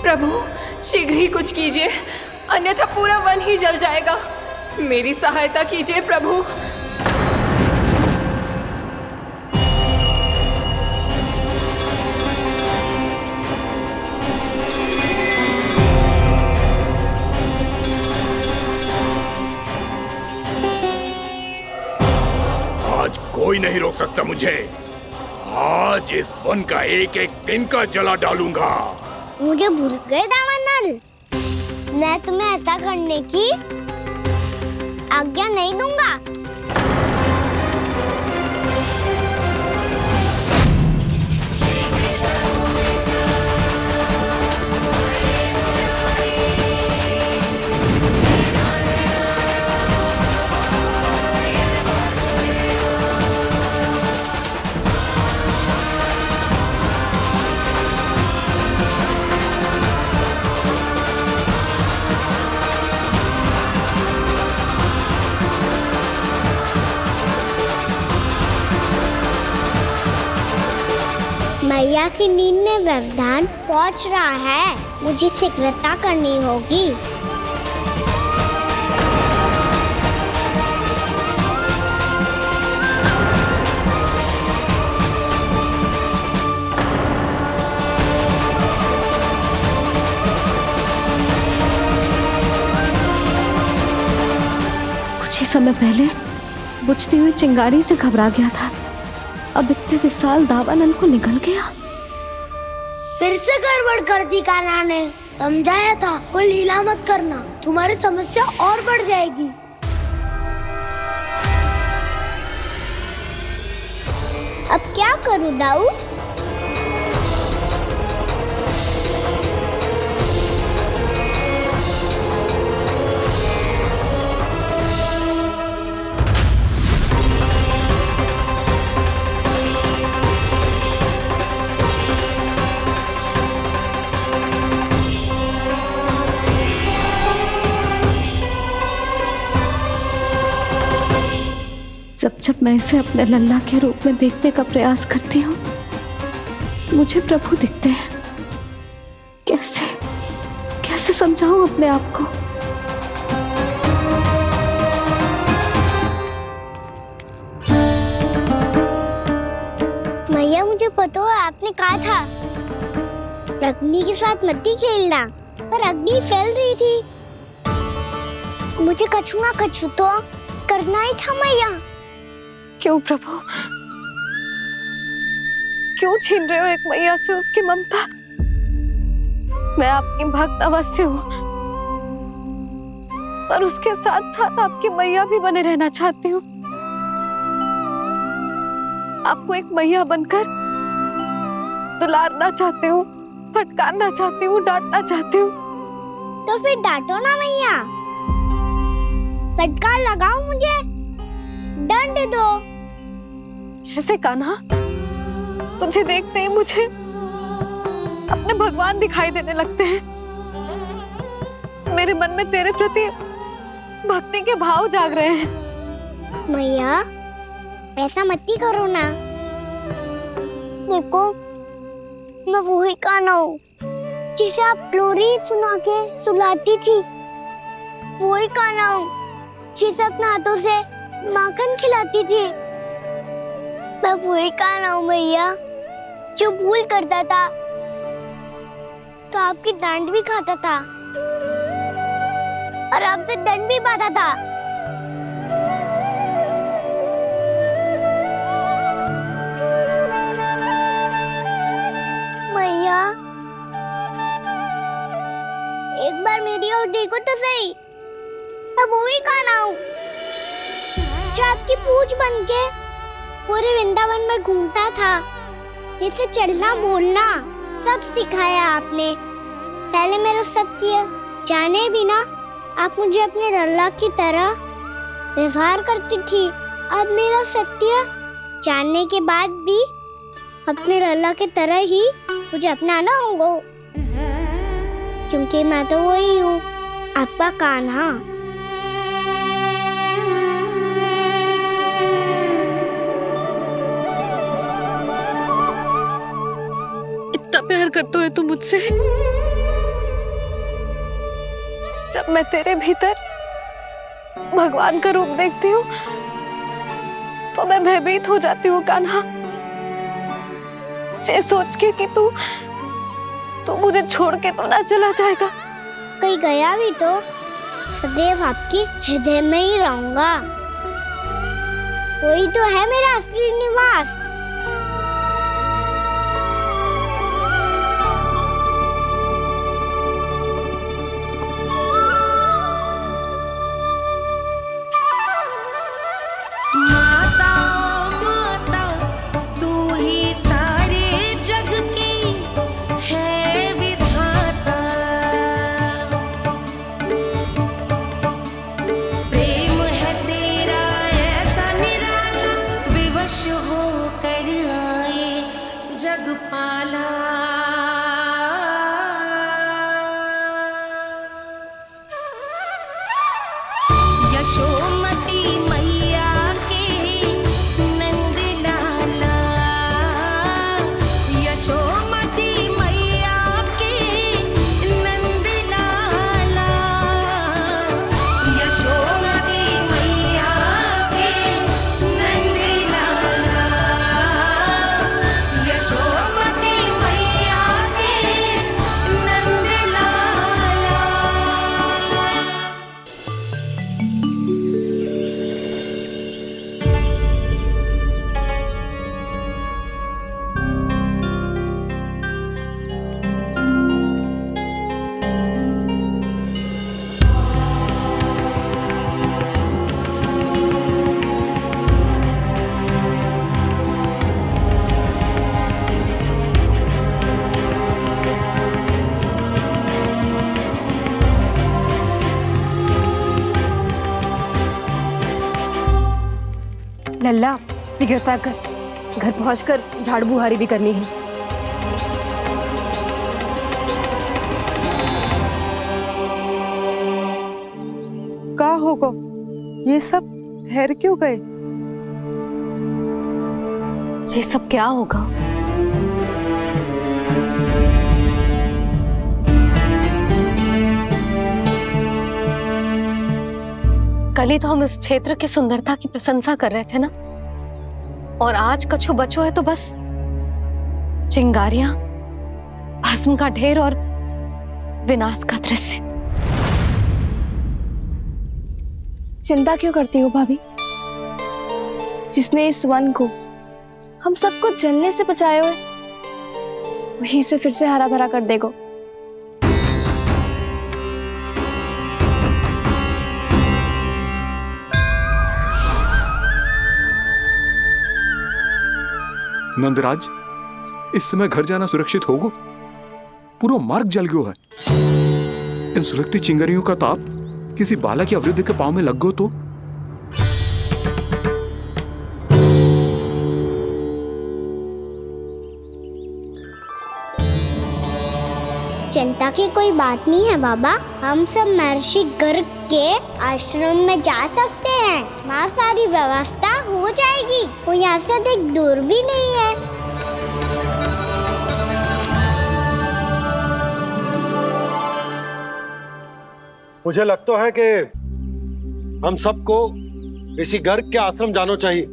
प्रभु शीघ्र ही कुछ कीजिए, अन्यथा पूरा वन ही जल जाएगा। मेरी सहायता कीजिए प्रभु। आज कोई नहीं रोक सकता मुझे। आज इस वन का एक एक दिन का जला डालूंगा। मुझे भूल गए दावानल, मैं तुम्हें ऐसा करने की आज्ञा नहीं दूंगा। मैया की नींद में व्यवधान पहुंच रहा है, मुझे शीघ्रता करनी होगी। कुछ ही समय पहले बुझती हुई चिंगारी से घबरा गया था, अब इतने विशाल दावानल को निगल गया। फिर से गड़बड़ कर दी कान्हा ने। समझाया था कोई लीला मत करना, तुम्हारी समस्या और बढ़ जाएगी। अब क्या करूं दाऊ? जब जब मैं इसे अपने लल्ला के रूप में देखने का प्रयास करती हूँ, मुझे प्रभु दिखते हैं। कैसे कैसे समझाऊं अपने आप को? मैया मुझे पता है आपने कहा था अग्नि के साथ मत ही खेलना, पर अग्नि फैल रही थी। मुझे कछुआ कछु तो करना ही था मैया। क्यों प्रभु, क्यों छीन रहे हो एक मैया से उसकी ममता? मैं आपकी भक्त अवश्य हूँ, पर उसके साथ साथ आपकी मैया भी बने रहना चाहती हूँ। आपको एक मैया बनकर दुलारना चाहती हूँ, फटकारना चाहती हूँ, डांटना चाहती हूँ। तो फिर डांटो ना मैया, फटकार लगाओ, मुझे दंड दो। कैसे कान्हा? तुझे देखते ही मुझे अपने भगवान दिखाई देने लगते हैं। मेरे मन में तेरे प्रति भक्ति के भाव जाग रहे हैं। मैया ऐसा मत ही करो ना। देखो मैं वही कान्हा हूँ जिसे आप लोरी सुना के सुलाती थी। वही कान्हा हूँ जिसे अपने हाथों से माखन खिलाती थी। मैं वही कान्हा हूँ मैया जो भूल करता था तो आपकी डांट भी खाता था और आपसे दंड भी पाता था। मैया एक बार मेरी ओर देखो तो सही। मैं वही कान्हा हूँ जो आपकी पूंछ बनके पूरे वृंदावन में घूमता था, जिसे चलना बोलना सब सिखाया आपने। पहले मेरा सत्य जाने बिना आप मुझे अपने लल्ला की तरह व्यवहार करती थी। अब मेरा सत्य जानने के बाद भी अपने लल्ला की तरह ही मुझे अपनाना होगा, क्योंकि मैं तो वही हूँ, आपका कान्हा। इतना प्यार करते हो तुम मुझसे, जब मैं तेरे भीतर भगवान का रूप देखती हूँ तो मैं भयभीत हो जाती हूँ कान्हा। ये सोच के कि तू मुझे छोड़ के तो ना चला जाएगा। कहीं गया भी तो सदैव आपके हृदय में ही रहूंगा। वही तो है मेरा असली निवास। लल्ला शीघ्रता कर, घर पहुंचकर झाड़ बुहारी भी करनी है। का होगा ये सब ठहर क्यों गए? ये सब क्या होगा? कल ही तो हम इस क्षेत्र की सुंदरता की प्रशंसा कर रहे थे ना, और आज कछु बचो है तो बस चिंगारियां, भस्म का ढेर और विनाश का दृश्य। चिंता क्यों करती हो भाभी? जिसने इस वन को हम सबको जलने से बचाए हुए, वही से फिर से हरा भरा कर देगा। नंदराज, इस समय घर जाना सुरक्षित होगा? पूरा मार्ग जल गयो है। इन सुलगती चिंगारियों का ताप किसी बालक या वृद्ध के पांव में लग गयो तो? चिंता की कोई बात नहीं है बाबा। हम सब महर्षि गर्ग के आश्रम में जा सकते हैं। वहाँ सारी व्यवस्था हो जाएगी। वो यहाँ से अधिक दूर भी नहीं है। मुझे लगता है कि हम सबको ऋषि गर्ग के आश्रम जाना चाहिए।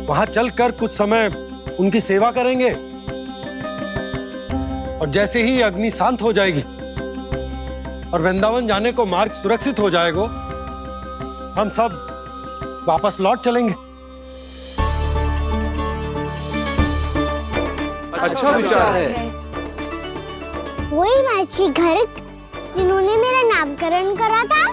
वहां चलकर कुछ समय उनकी सेवा करेंगे, और जैसे ही अग्नि शांत हो जाएगी और वृंदावन जाने को मार्ग सुरक्षित हो जाएगा, हम सब वापस लौट चलेंगे। अच्छा विचार है। वही महर्षि गर्ग जिन्होंने मेरा नामकरण करा था।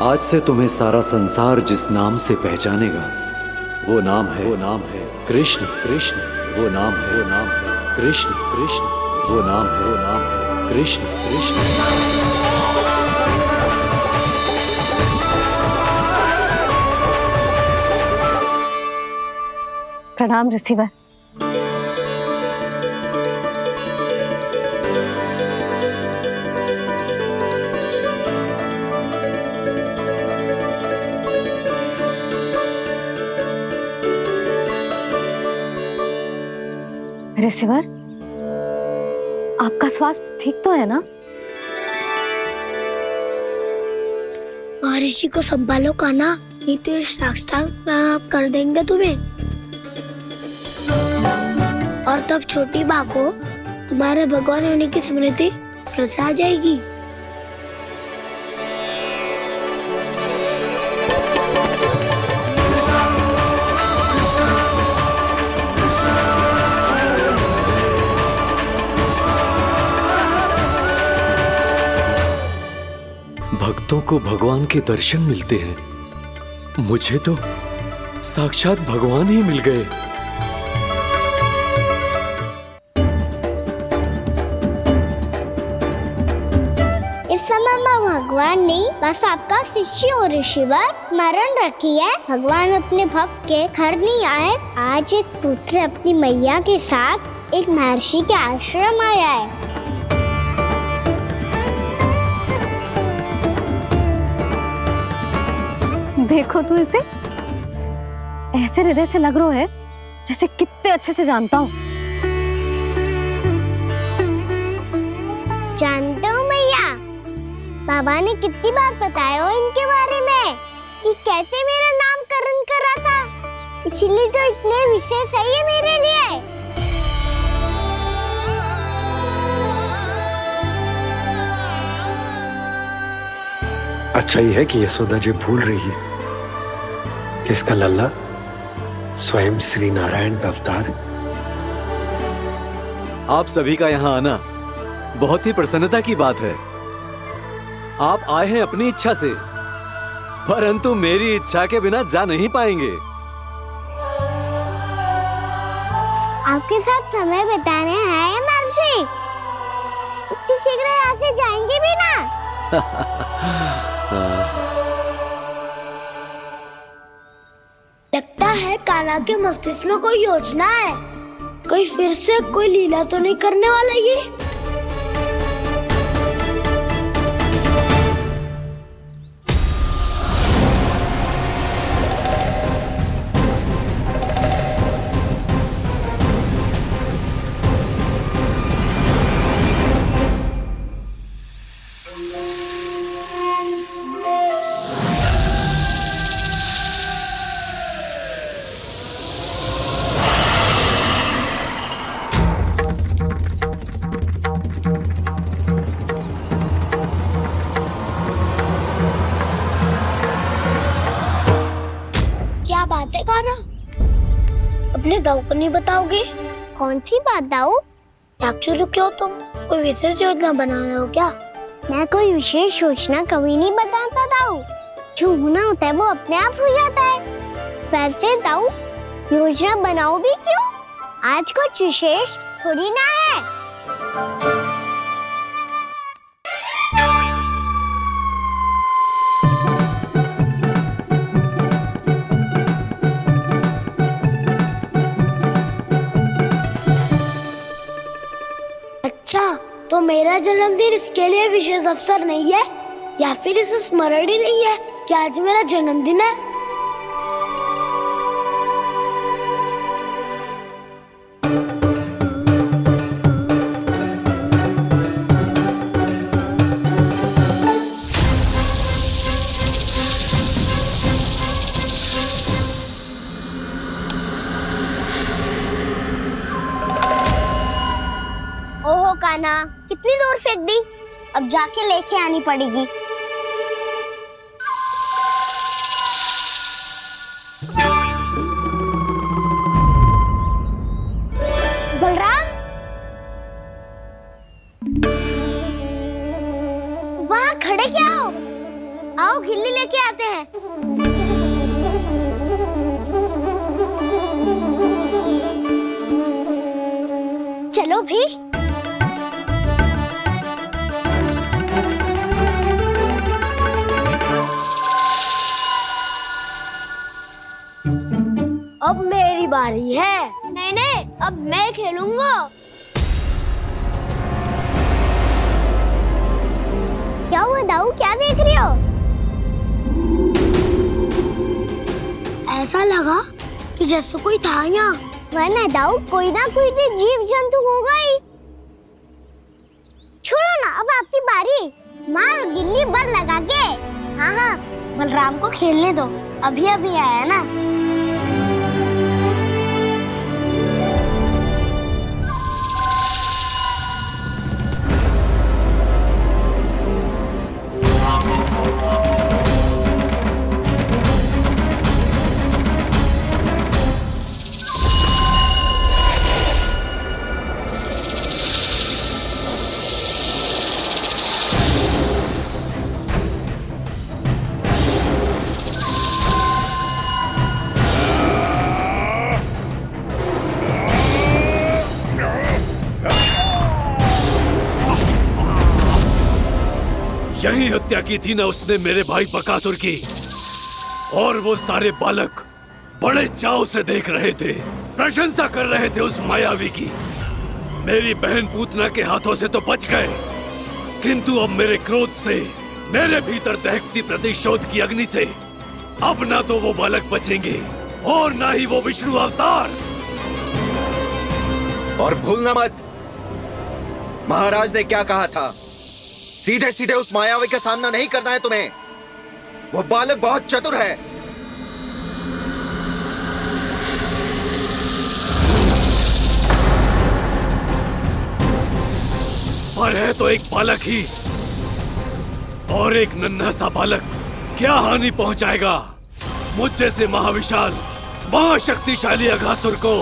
आज से तुम्हें सारा संसार जिस नाम से पहचानेगा वो नाम है कृष्ण कृष्ण। वो नाम है कृष्ण कृष्ण। वो नाम है कृष्ण कृष्ण। प्रणाम रिसीवर। रिसीवर, आपका स्वास्थ्य ठीक तो है ना? महर्षि को संभालो कान्हा, नहीं तो ये साक्षात कर देंगे तुम्हें। और तब छोटी बा को तुम्हारे भगवान होने की स्मृति फिर से आ जाएगी। भक्तों को भगवान के दर्शन मिलते हैं, मुझे तो साक्षात भगवान ही मिल गए। इस समय मैं भगवान नहीं, बस आपका शिष्य हूँ ऋषिवर। स्मरण रखिए, भगवान अपने भक्त के घर नहीं आए। आज एक पुत्र अपनी मैया के साथ एक महर्षि के आश्रम आया है। देखो तू इसे, ऐसे हृदय से लग रहा है जैसे कितने अच्छे से जानता हूँ। जानते हो मैया, बाबा ने कितनी बार बताया हो इनके बारे में कि कैसे मेरा नामकरण करा था, इसीलिए तो इतने विशेष है ये मेरे लिए। अच्छा ही है कि यशोदा जी भूल रही है कि इसका लल्ला स्वयं श्री नारायण का अवतार है। आप सभी का यहाँ आना बहुत ही प्रसन्नता की बात है। आप आए हैं अपनी इच्छा से, परंतु मेरी इच्छा के बिना जा नहीं पाएंगे। आपके साथ समय बिताने आए महर्षि, इतनी शीघ्र यहाँ से जाएंगे भी ना? लगता है कान्हा के मस्तिष्क में कोई योजना है। कोई फिर से कोई लीला तो नहीं करने वाला ये? क्या बात है कान्हा? अपने दाऊ को नहीं बताओगे? कौन सी बात दाऊ? याक्षुरु क्यों तुम कोई विशेष योजना बना रहे हो क्या? मैं कोई विशेष योजना कभी नहीं बताता दाऊ। जो होना होता है वो अपने आप हो जाता है। वैसे दाऊ, योजना बनाओ भी क्यों? आज कुछ विशेष थोड़ी ना है। अच्छा, तो मेरा जन्मदिन इसके लिए विशेष अवसर नहीं है, या फिर इसे स्मरण ही नहीं है कि आज मेरा जन्मदिन है? ओहो कान्हा, कितनी दूर फेंक दी, अब जाके लेके आनी पड़ेगी। बलराम, वहाँ खड़े क्या हो? आओ खिल्ली लेके आते हैं। चलो भी। अब मेरी बारी है। नहीं नहीं, अब मैं खेलूंगा। क्या हुआ दाऊ, क्या देख रही हो? ऐसा लगा कि जैसे कोई था यहाँ। वरना दाऊ कोई ना कोई तो जीव जंतु होगा ही। छोड़ो ना, अब आपकी बारी। मार गिल्ली बर लगा के। हाँ हाँ, बलराम को खेलने दो, अभी अभी आया ना। यही हत्या की थी ना उसने मेरे भाई बकासुर की। और वो सारे बालक बड़े चाव से देख रहे थे, प्रशंसा कर रहे थे उस मायावी की। मेरी बहन पूतना के हाथों से तो बच गए, किंतु अब मेरे क्रोध से, मेरे भीतर दहकती प्रतिशोध की अग्नि से अब ना तो वो बालक बचेंगे और ना ही वो विष्णु अवतार। और भूलना मत, महाराज ने क्या कहा था, सीधे सीधे उस मायावी का सामना नहीं करना है तुम्हें। वो बालक बहुत चतुर है। पर है तो एक बालक ही, और एक नन्हा सा बालक क्या हानि पहुंचाएगा मुझ जैसे महाविशाल महाशक्तिशाली अघासुर को।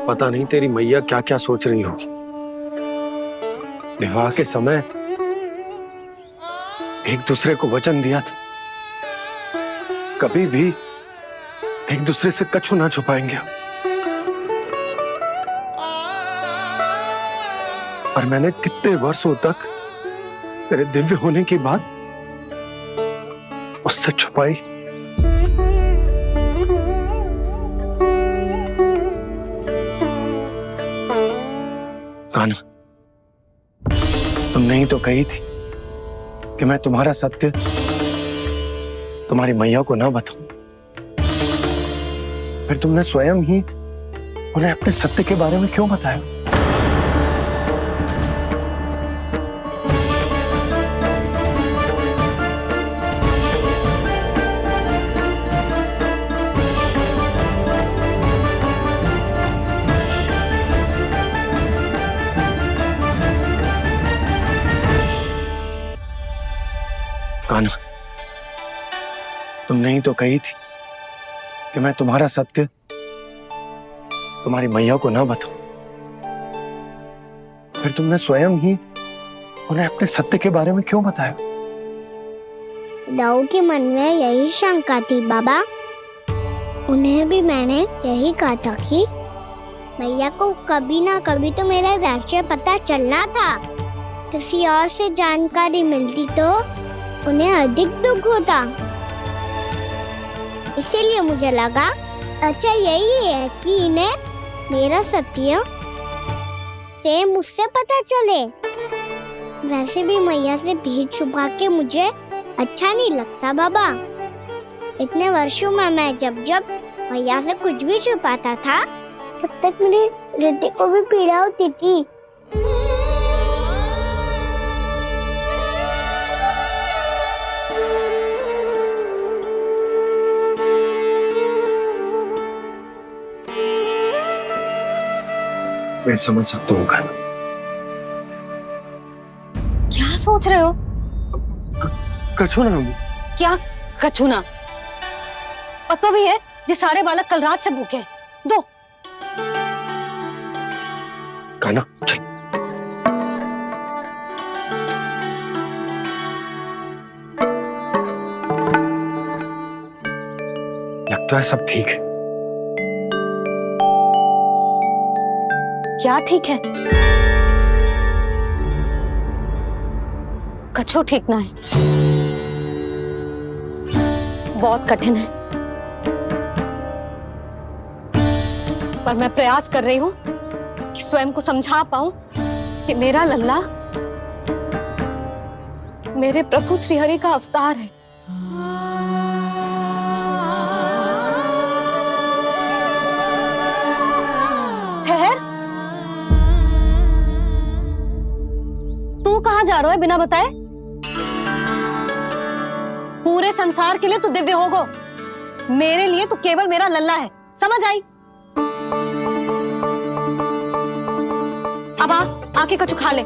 पता नहीं तेरी मैया क्या क्या सोच रही होगी। विवाह के समय एक दूसरे को वचन दिया था, कभी भी एक दूसरे से कछु ना छुपाएंगे। और मैंने कितने वर्षों तक तेरे दिव्य होने की बात उससे छुपाई। कान्हा, तुमने ही तो कही थी कि मैं तुम्हारा सत्य तुम्हारी मैया को ना बताऊं। फिर तुमने स्वयं ही उन्हें अपने सत्य के बारे में क्यों बताया? कान्हा, तुमने ही तो कही थी कि मैं तुम्हारा सत्य तुम्हारी मैया को ना बताऊं। फिर तुमने स्वयं ही उन्हें अपने सत्य के बारे में क्यों बताया? दाऊ के मन में यही शंका थी बाबा। उन्हें भी मैंने यही कहा था कि मैया को कभी ना कभी तो मेरा रहस्य पता चलना था। किसी और से जानकारी मिलती तो उन्हें अधिक दुख होता। इसीलिए मुझे लगा अच्छा यही है कि इन्हें मेरा सत्य से मुझसे पता चले। वैसे भी मैया से भेद छुपा के मुझे अच्छा नहीं लगता बाबा। इतने वर्षों में मैं जब जब मैया से कुछ भी छुपाता था तब तक मेरे हृदय को भी पीड़ा होती थी। मैं समझ सकता हूँ कान्हा। क्या सोच रहे हो? कछु ना, क्या कछु ना पता भी है जे सारे बालक कल रात से भूखे हैं। दो खाना चल। लगता है सब ठीक है। क्या ठीक है? कछु ठीक ना है, बहुत कठिन है, पर मैं प्रयास कर रही हूं कि स्वयं को समझा पाऊं कि मेरा लल्ला मेरे प्रभु श्रीहरि का अवतार है। ठहर, तू कहां जा रहा है बिना बताए? पूरे संसार के लिए तू दिव्य होगो, मेरे लिए तू केवल मेरा लल्ला है, समझ आई? अब आके कछु खा ले।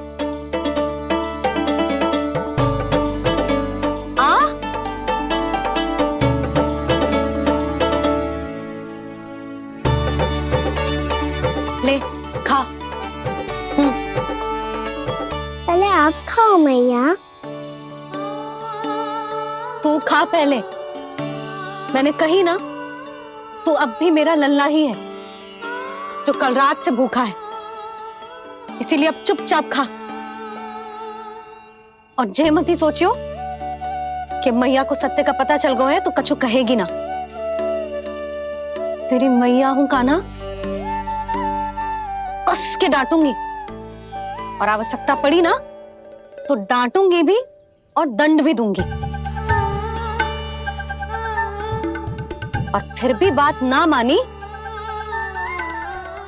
आ ले खा। पहले आप खाओ मैया। तू खा पहले, मैंने कही ना, तू अब भी मेरा लल्ला ही है जो कल रात से भूखा है, इसीलिए अब चुपचाप खा। और जे मत ही सोचियो कि मैया को सत्य का पता चल गया है तो कछु कहेगी ना। तेरी मैया हूं कान्हा, कस के डांटूंगी, और आवश्यकता पड़ी ना तो डांटूंगी भी और दंड भी दूंगी। और फिर भी बात ना मानी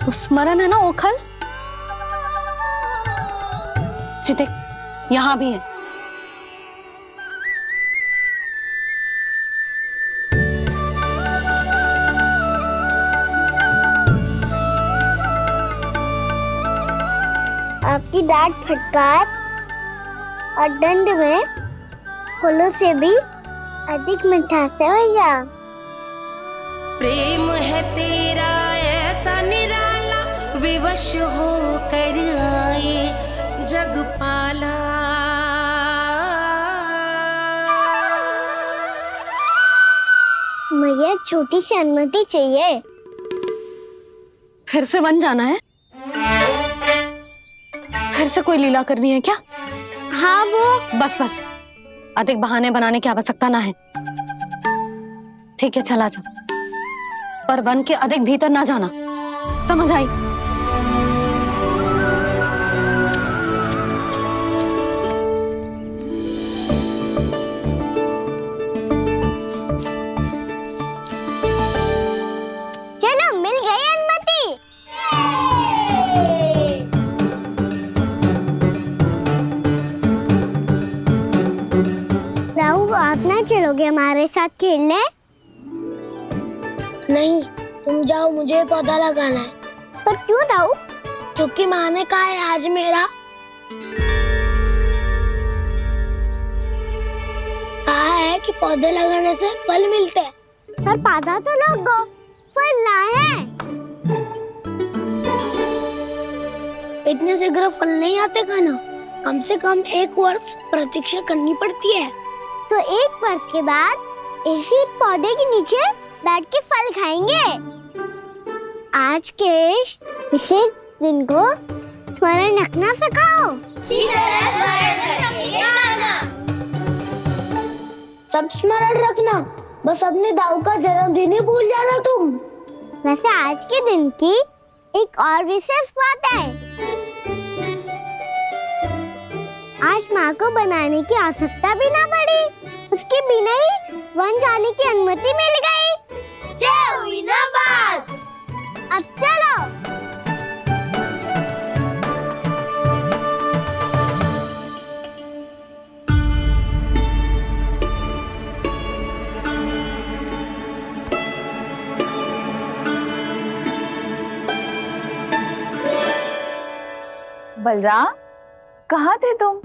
तो स्मरण है ना ओखल, देख यहां भी है। आपकी डांट फटकार और दंड में फूलों से भी अधिक मिठास है भैया। प्रेम है तेरा ऐसा निराला, विवश हो कर आए जगपाला। मुझे छोटी सी अनुमति चाहिए। फिर से वन जाना है? फिर से कोई लीला करनी है क्या? हाँ वो बस बस, अधिक बहाने बनाने की आवश्यकता ना है। ठीक है चला जा, पर वन के अधिक भीतर ना जाना, समझ आई? चलो मिल गई अनुमति। राहु आप ना चलोगे हमारे साथ खेलने? नहीं, तुम जाओ, मुझे पौधा लगाना है। पर क्यों दाऊ? क्योंकि माँ ने कहा है आज मेरा कहा है कि पौधे लगाने से फल मिलते हैं। पर पौधा तो लगो, फल ना है। इतने शीघ्र फल नहीं आते खाना, कम से कम 1 वर्ष प्रतीक्षा करनी पड़ती है। तो 1 वर्ष के बाद इसी पौधे के नीचे बैठ के फल खाएंगे। आज के विशेष दिन को स्मरण रखना सिखाओ। सब स्मरण रखना, बस अपने दाऊ का जन्मदिन ही भूल जाना तुम। वैसे आज के दिन की एक और विशेष बात है। आज माँ को बनाने की आवश्यकता भी ना पड़ी, उसके बिना ही वन जाने की अनुमति मिल गई। जय हुई ना बात। अब चलो। बलराम, कहाँ थे तुम?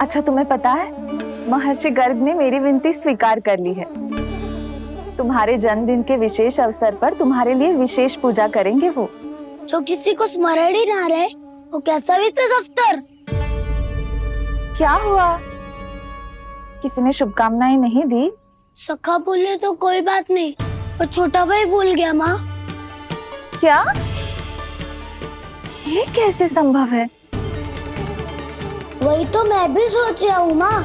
अच्छा तुम्हें पता है महर्षि गर्ग ने मेरी विनती स्वीकार कर ली है। तुम्हारे जन्मदिन के विशेष अवसर पर तुम्हारे लिए विशेष पूजा करेंगे वो। जो किसी को स्मरण ही ना रहे वो कैसा विशेष अवसर? क्या हुआ, किसी ने शुभकामनाएं नहीं दी? सखा बोले तो कोई बात नहीं, पर छोटा भाई भूल गया माँ। क्या? ये कैसे संभव है? वही तो मैं भी सोच रहा हूँ माँ।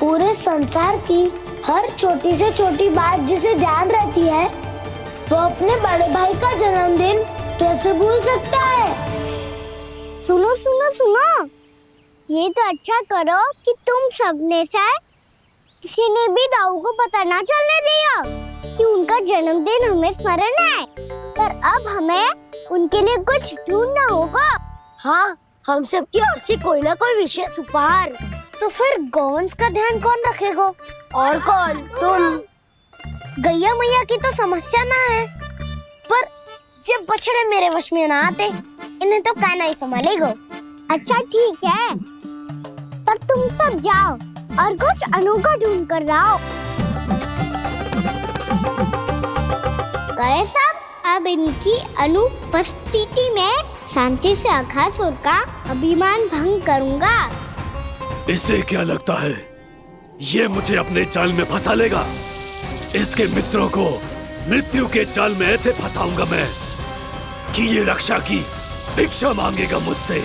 पूरे संसार की हर छोटी से छोटी बात जिसे ध्यान रहती है, वो अपने बड़े भाई का जन्मदिन कैसे भूल सकता है? सुनो सुनो सुनो, ये तो अच्छा करो कि तुम सबने से किसी ने भी दाऊ को पता ना चलने दिया कि उनका जन्मदिन हमें स्मरण है। पर अब हमें उनके लिए कुछ ढूंढना होगा। हाँ, हम सबकी ओर से कोई ना कोई विशेष उपहार। तो फिर गोवंश का ध्यान कौन रखेगा? और कौन? तुम। गैया मैया की तो समस्या ना है, पर जब बछड़े मेरे वश में ना आते, इन्हें तो कान्हा ही संभालेगा। अच्छा ठीक है, पर तुम सब जाओ और कुछ अनोखा ढूंढ कर लाओ। गए सब? अब इनकी अनुपस्थिति में शांति से अघासुर का अभिमान भंग करूंगा। इसे क्या लगता है ये मुझे अपने जाल में फंसा लेगा? इसके मित्रों को मृत्यु के जाल में ऐसे फंसाऊंगा मैं कि ये रक्षा की भिक्षा मांगेगा मुझसे।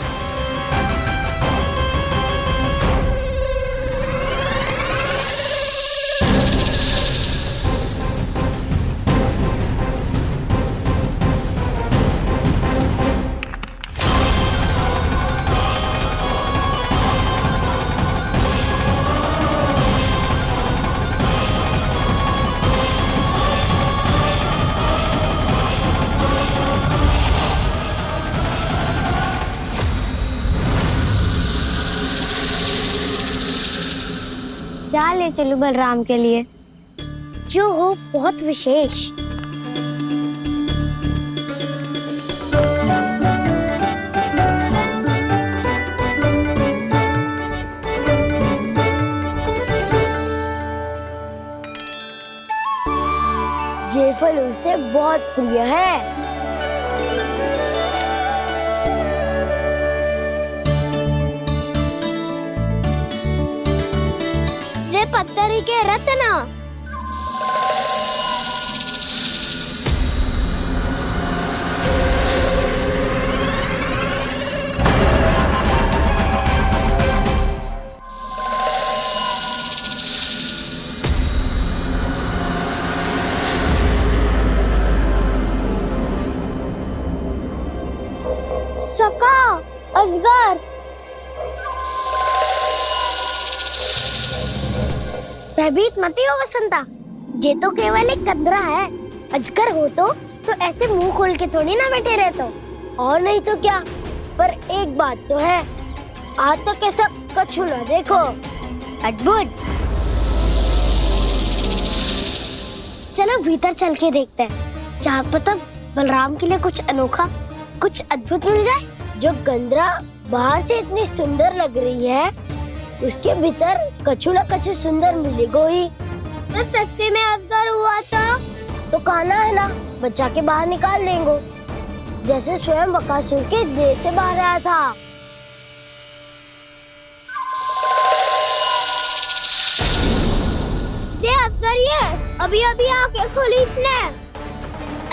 क्या ले चलूं बलराम के लिए जो हो बहुत विशेष? ये फल उसे बहुत प्रिय है। पत्थरी के रत्न। सका, अजगर। भयभीत मत हो वसंता, ये तो केवल एक कंदरा है। अजगर हो तो ऐसे मुंह खोल के थोड़ी ना बैठे रहते हो। और नहीं तो क्या, पर एक बात तो है, आज तक ऐसा कछु ना देखो। अद्भुत। चलो भीतर चल के देखते हैं, क्या पता बलराम के लिए कुछ अनोखा, कुछ अद्भुत मिल जाए। जो गंदरा बाहर से इतनी सुंदर लग रही है, उसके भीतर कछु न कछु सुंदर मिलेगा ही। तो सस्ते में अजगर हुआ तो कान्हा है ना, बच्चा के बाहर निकाल देंगे, जैसे स्वयं बकासुर के देह से बाहर आया था। ये अजगर ये अभी अभी आंखें खोली इसने।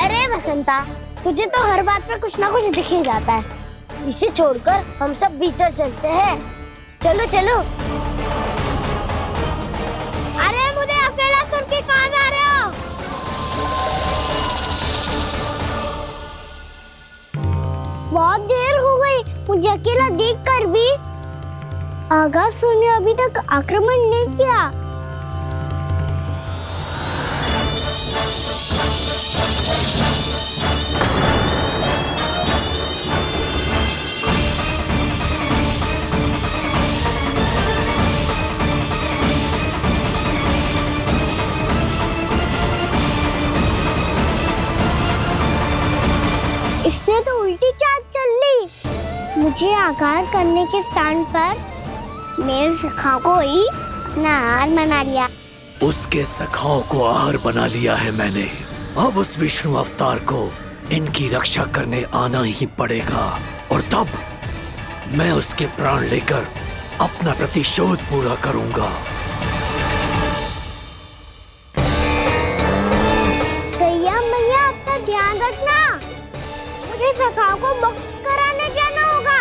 अरे वसंता, तुझे तो हर बात पे कुछ ना कुछ दिख ही जाता है। इसे छोड़कर हम सब भीतर चलते हैं। चलो चलो। अरे मुझे अकेला सुन के कहाँ जा रहे हो? बहुत देर हो गई मुझे अकेला देखकर भी। अघासुर ने अभी तक आक्रमण नहीं किया। इसने तो उल्टी चाल चल ली। मुझे आघात करने के स्थान पर मेरे सखा को ही अपना हार मना लिया। उसके सखाओं को आहार बना लिया है मैंने। अब उस विष्णु अवतार को इनकी रक्षा करने आना ही पड़ेगा, और तब मैं उसके प्राण लेकर अपना प्रतिशोध पूरा करूंगा। गैया मैया, अपना ध्यान रखना। मुझे सखाओं को मुक्त कराने जाना होगा।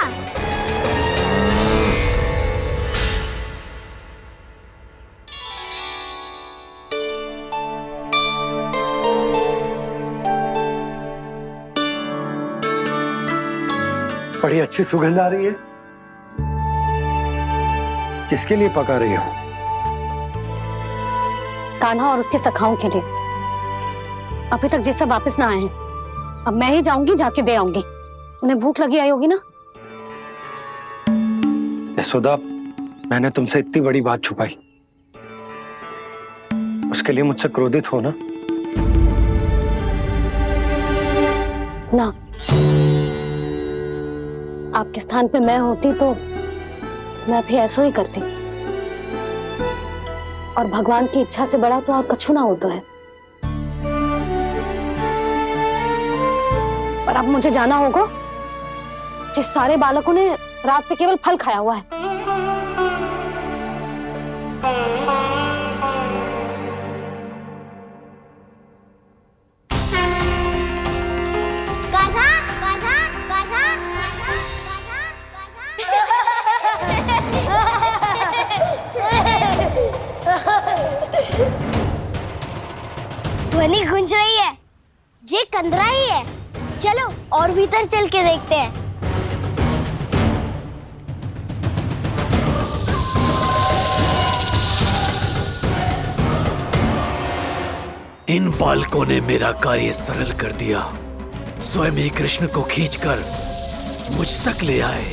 बड़ी अच्छी सुगंध आ रही है। किसके लिए पका रही हो? कान्हा और उसके सखाओं के लिए। अभी तक जैसा वापस ना आए हैं, अब मैं ही जाऊंगी, जाके दे आऊंगी। उन्हें भूख लगी आई होगी ना। यशोदा, मैंने तुमसे इतनी बड़ी बात छुपाई, उसके लिए मुझसे क्रोधित हो ना? ना, आपके स्थान पे मैं होती तो मैं भी ऐसा ही करती। और भगवान की इच्छा से बड़ा तो और कछु ना होता है। पर अब मुझे जाना होगा। जिस सारे बालकों ने रात से केवल फल खाया हुआ है। कान्हा, कान्हा, कान्हा, ध्वनि गूंज रही है। ये कंदरा ही है। चलो और भीतर चल के देखते हैं। इन बालकों ने मेरा कार्य सरल कर दिया। स्वयं ही कृष्ण को खींचकर मुझ तक ले आए।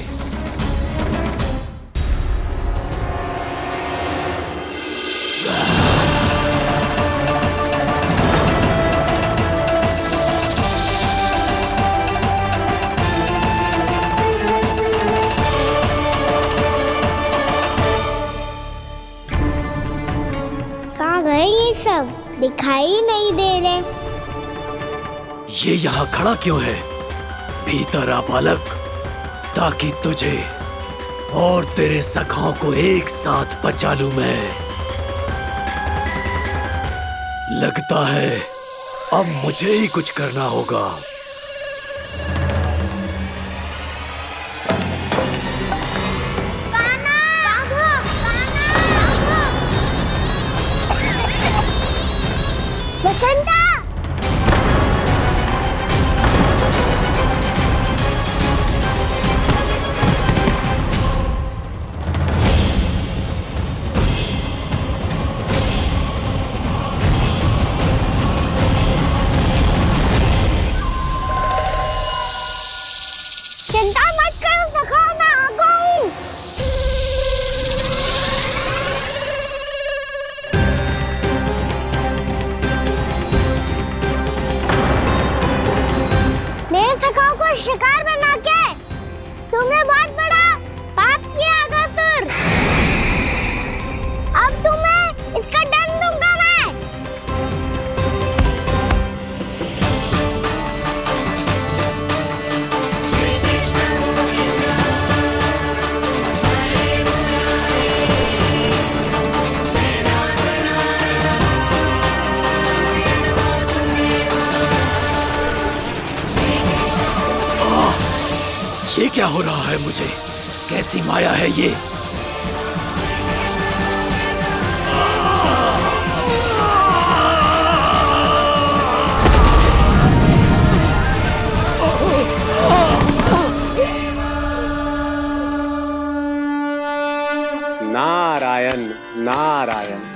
कहाँ गए ये सब? दिखाई नहीं दे रहे। ये यहाँ खड़ा क्यों है? भीतर आ बालक, ताकि तुझे और तेरे सखाओं को एक साथ बचा लूं मैं। लगता है अब मुझे ही कुछ करना होगा। बसंता! चिंता मत करो सखाओ, मैं आ गया हूँ। मेरे सखाओं को शिकार बना के तुमने बहुत बड़ा पाप किया अगासुर। अब तुम्हें इसका दंड दूंगा मैं। ये क्या हो रहा है मुझे? कैसी माया है ये? नारायण नारायण।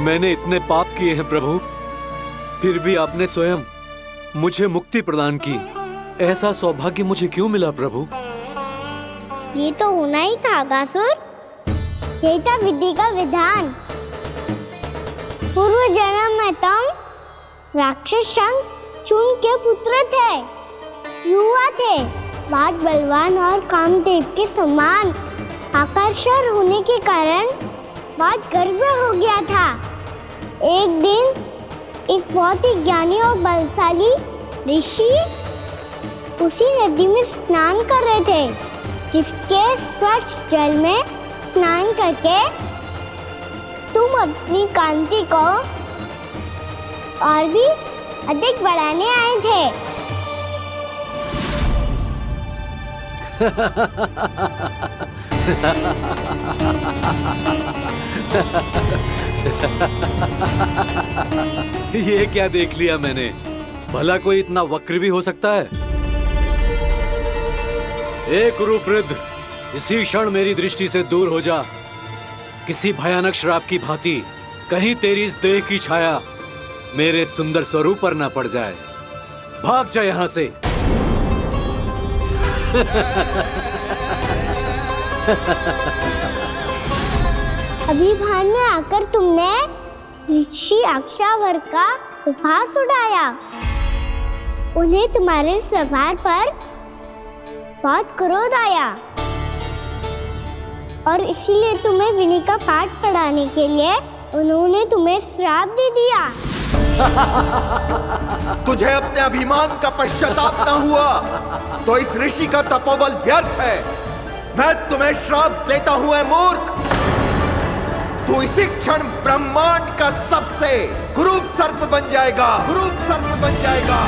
मैंने इतने पाप किए हैं प्रभु, फिर भी आपने स्वयं मुझे मुक्ति प्रदान की। ऐसा सौभाग्य मुझे क्यों मिला प्रभु? ये तो होना ही था अगासुर। यही था विधि का विधान। पूर्व जन्म में तुम राक्षस शंखचूड़ के पुत्र थे, युवा थे, बहुत बलवान और कामदेव के समान। आकर्षण होने के कारण बहुत गर्व हो गया था। एक दिन एक बहुत ही ज्ञानी और बलशाली ऋषि उसी नदी में स्नान कर रहे थे, जिसके स्वच्छ जल में स्नान करके तुम अपनी कांति को और भी अधिक बढ़ाने आए थे। ये क्या देख लिया मैंने? भला कोई इतना वक्र भी हो सकता है? ए कुरुवृद्ध, इसी क्षण मेरी दृष्टि से दूर हो जा। किसी भयानक श्राप की भांति कहीं तेरी इस देह की छाया मेरे सुंदर स्वरूप पर न पड़ जाए। भाग जा यहां से। अभी भान में आकर तुमने ऋषि अक्षावर का उपहास उड़ाया। उन्हें तुम्हारे स्वभाव पर बहुत क्रोध आया और इसीलिए तुम्हें विधि का पाठ पढ़ाने के लिए उन्होंने तुम्हें श्राप दे दिया। तुझे अपने अभिमान का पश्चाताप न हुआ तो इस ऋषि का तपोबल व्यर्थ है। मैं तुम्हें श्राप देता हूं ऐ मूर्ख। तू इसी क्षण ब्रह्मांड का सबसे कुरूप सर्प बन जाएगा, कुरूप सर्प बन जाएगा।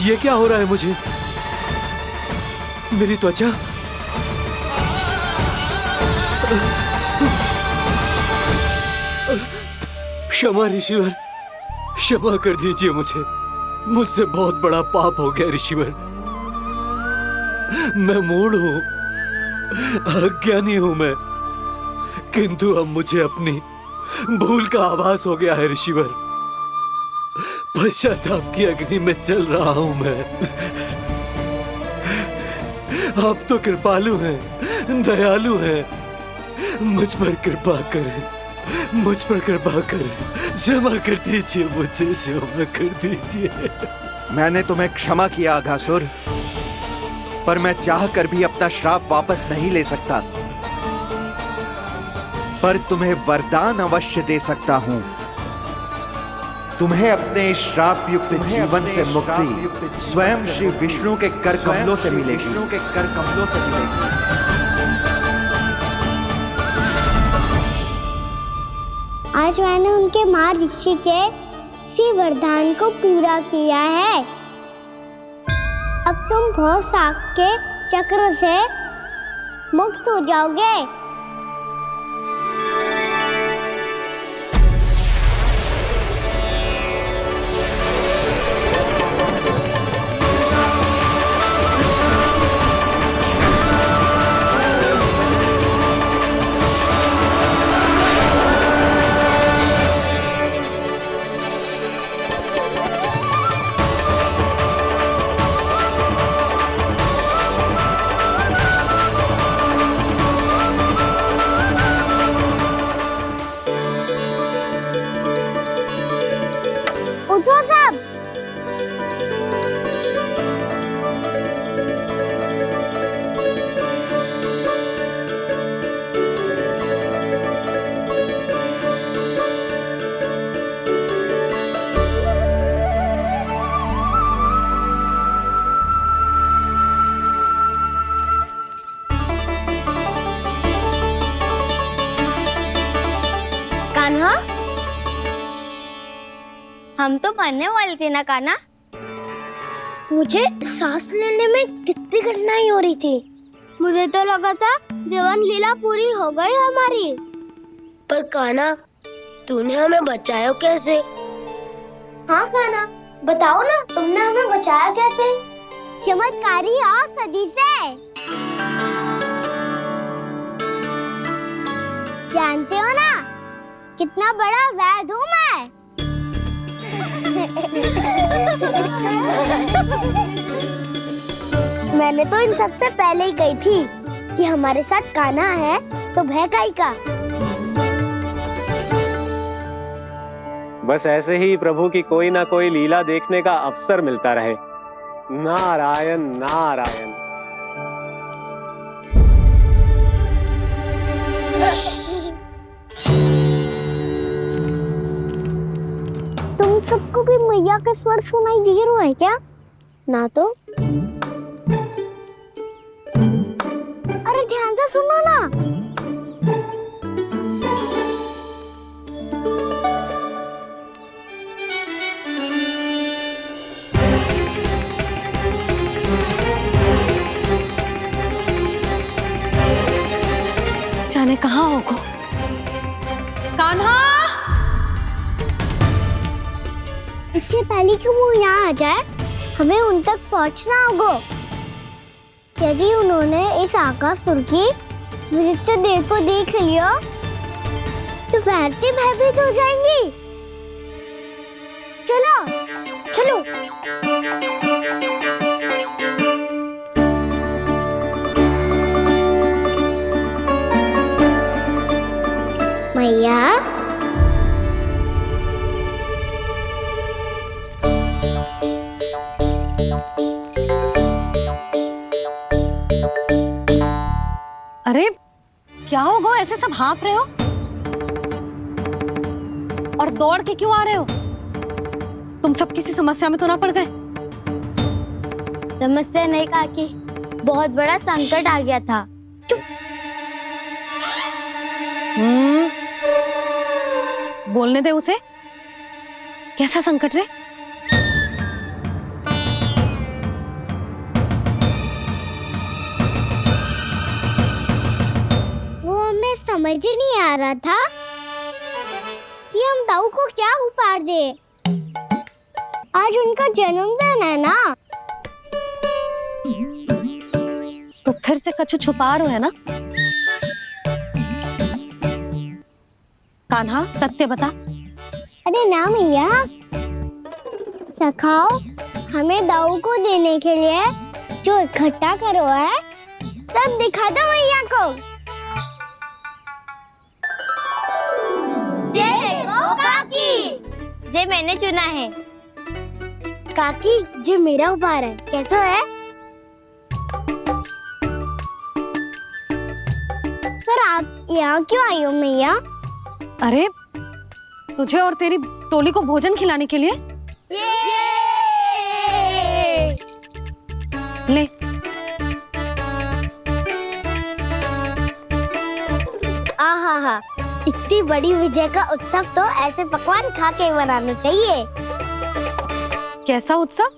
ये क्या हो रहा है मुझे? मेरी त्वचा क्षमा ऋषिवर, क्षमा कर दीजिए मुझे। मुझसे बहुत बड़ा पाप हो गया ऋषिवर। मैं मूढ़ हूं, अज्ञानी हूं मैं, किंतु अब मुझे अपनी भूल का आभास हो गया है ऋषिवर। पश्चाताप की अग्नि में जल रहा हूं मैं। आप तो कृपालु हैं, दयालु हैं, मुझ पर कृपा करें, मुझ पर कृपा करें। क्षमा कर दीजिए मुझे, क्षमा कर दीजिए। मैंने तुम्हें क्षमा किया अघासुर, पर मैं चाहकर भी अपना श्राप वापस नहीं ले सकता। पर तुम्हें वरदान अवश्य दे सकता हूं। तुम्हें अपने श्राप युक्त जीवन से मुक्ति स्वयं श्री विष्णु के कर कमलों से मिलेगी। आज मैंने उनके मां ऋषि के इसी वरदान को पूरा किया है। अब तुम भव साग के चक्र से मुक्त हो जाओगे। उठो सब। कान्हा, हम तो मरने वाले थे ना कान्हा। मुझे सांस लेने में कितनी कठिनाई हो रही थी। मुझे तो लगा था जीवन लीला पूरी हो गई हमारी। पर कान्हा, तूने हमें बचाया कैसे? हाँ कान्हा, बताओ ना, तुमने हमें बचाया कैसे? चमत्कारी औषधि से। जानते हो ना कितना बड़ा वैद्य हूँ मैं। मैंने तो इन सबसे पहले ही कही थी कि हमारे साथ कान्हा है तो भय काई का। बस ऐसे ही प्रभु की कोई ना कोई लीला देखने का अवसर मिलता रहे। नारायण नारायण। तुम सबको भी मैया का स्वर सुनाई दे रहा है क्या? ना तो। अरे ध्यान से सुनो ना। जाने कहाँ होगो? कान्हा! इससे पहले कि वो यहाँ आ जाए, हमें उन तक पहुँचना होगा। यदि उन्होंने इस आकासुर की नृत्य देह को देख लिया, तो वैरती भयभीत हो जाएंगी। चलो, चलो। मैया, अरे क्या हो गो, ऐसे सब हाँफ रहे हो और दौड़ के क्यों आ रहे हो? तुम सब किसी समस्या में तो ना पड़ गए? समस्या नहीं काकी, बहुत बड़ा संकट आ गया था। बोलने दे उसे। कैसा संकट रे? वो हमें समझ ही नहीं आ रहा था कि हम दाऊ को क्या उपहार दे। आज उनका जन्मदिन है ना। तो फिर से कछु छुपा रहे हो है ना? कान्हा सत्य बता। अरे ना मैया, सखाओ हमें दाऊ को देने के लिए जो इकट्ठा करो है सब दिखा दो मैया को। ये देखो काकी, जे मैंने चुना है। काकी, जे मेरा उपहार है, कैसा है? पर आप यहाँ क्यों आई हो मैया? अरे तुझे और तेरी टोली को भोजन खिलाने के लिए। ले। आहा, इतनी बड़ी विजय का उत्सव तो ऐसे पकवान खा के मनाना चाहिए। कैसा उत्सव?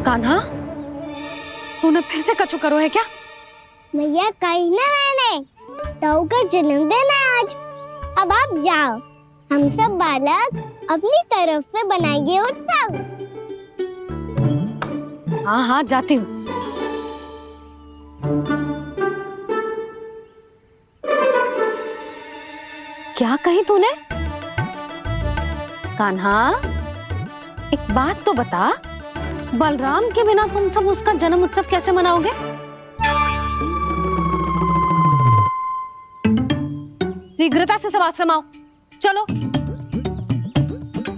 कान्हा, तूने फिर से कछु करो है क्या? मैया कहीं ना, मैंने दाऊ का जन्मदिन है आज। अब आप जाओ, हम सब बालक अपनी तरफ से बनाएंगे उत्सव। हाँ हाँ जाती हूँ। क्या कही तूने? कान्हा, एक बात तो बता, बलराम के बिना तुम सब उसका जन्म उत्सव कैसे मनाओगे? शीघ्रता से सब आश्रम आओ, चलो।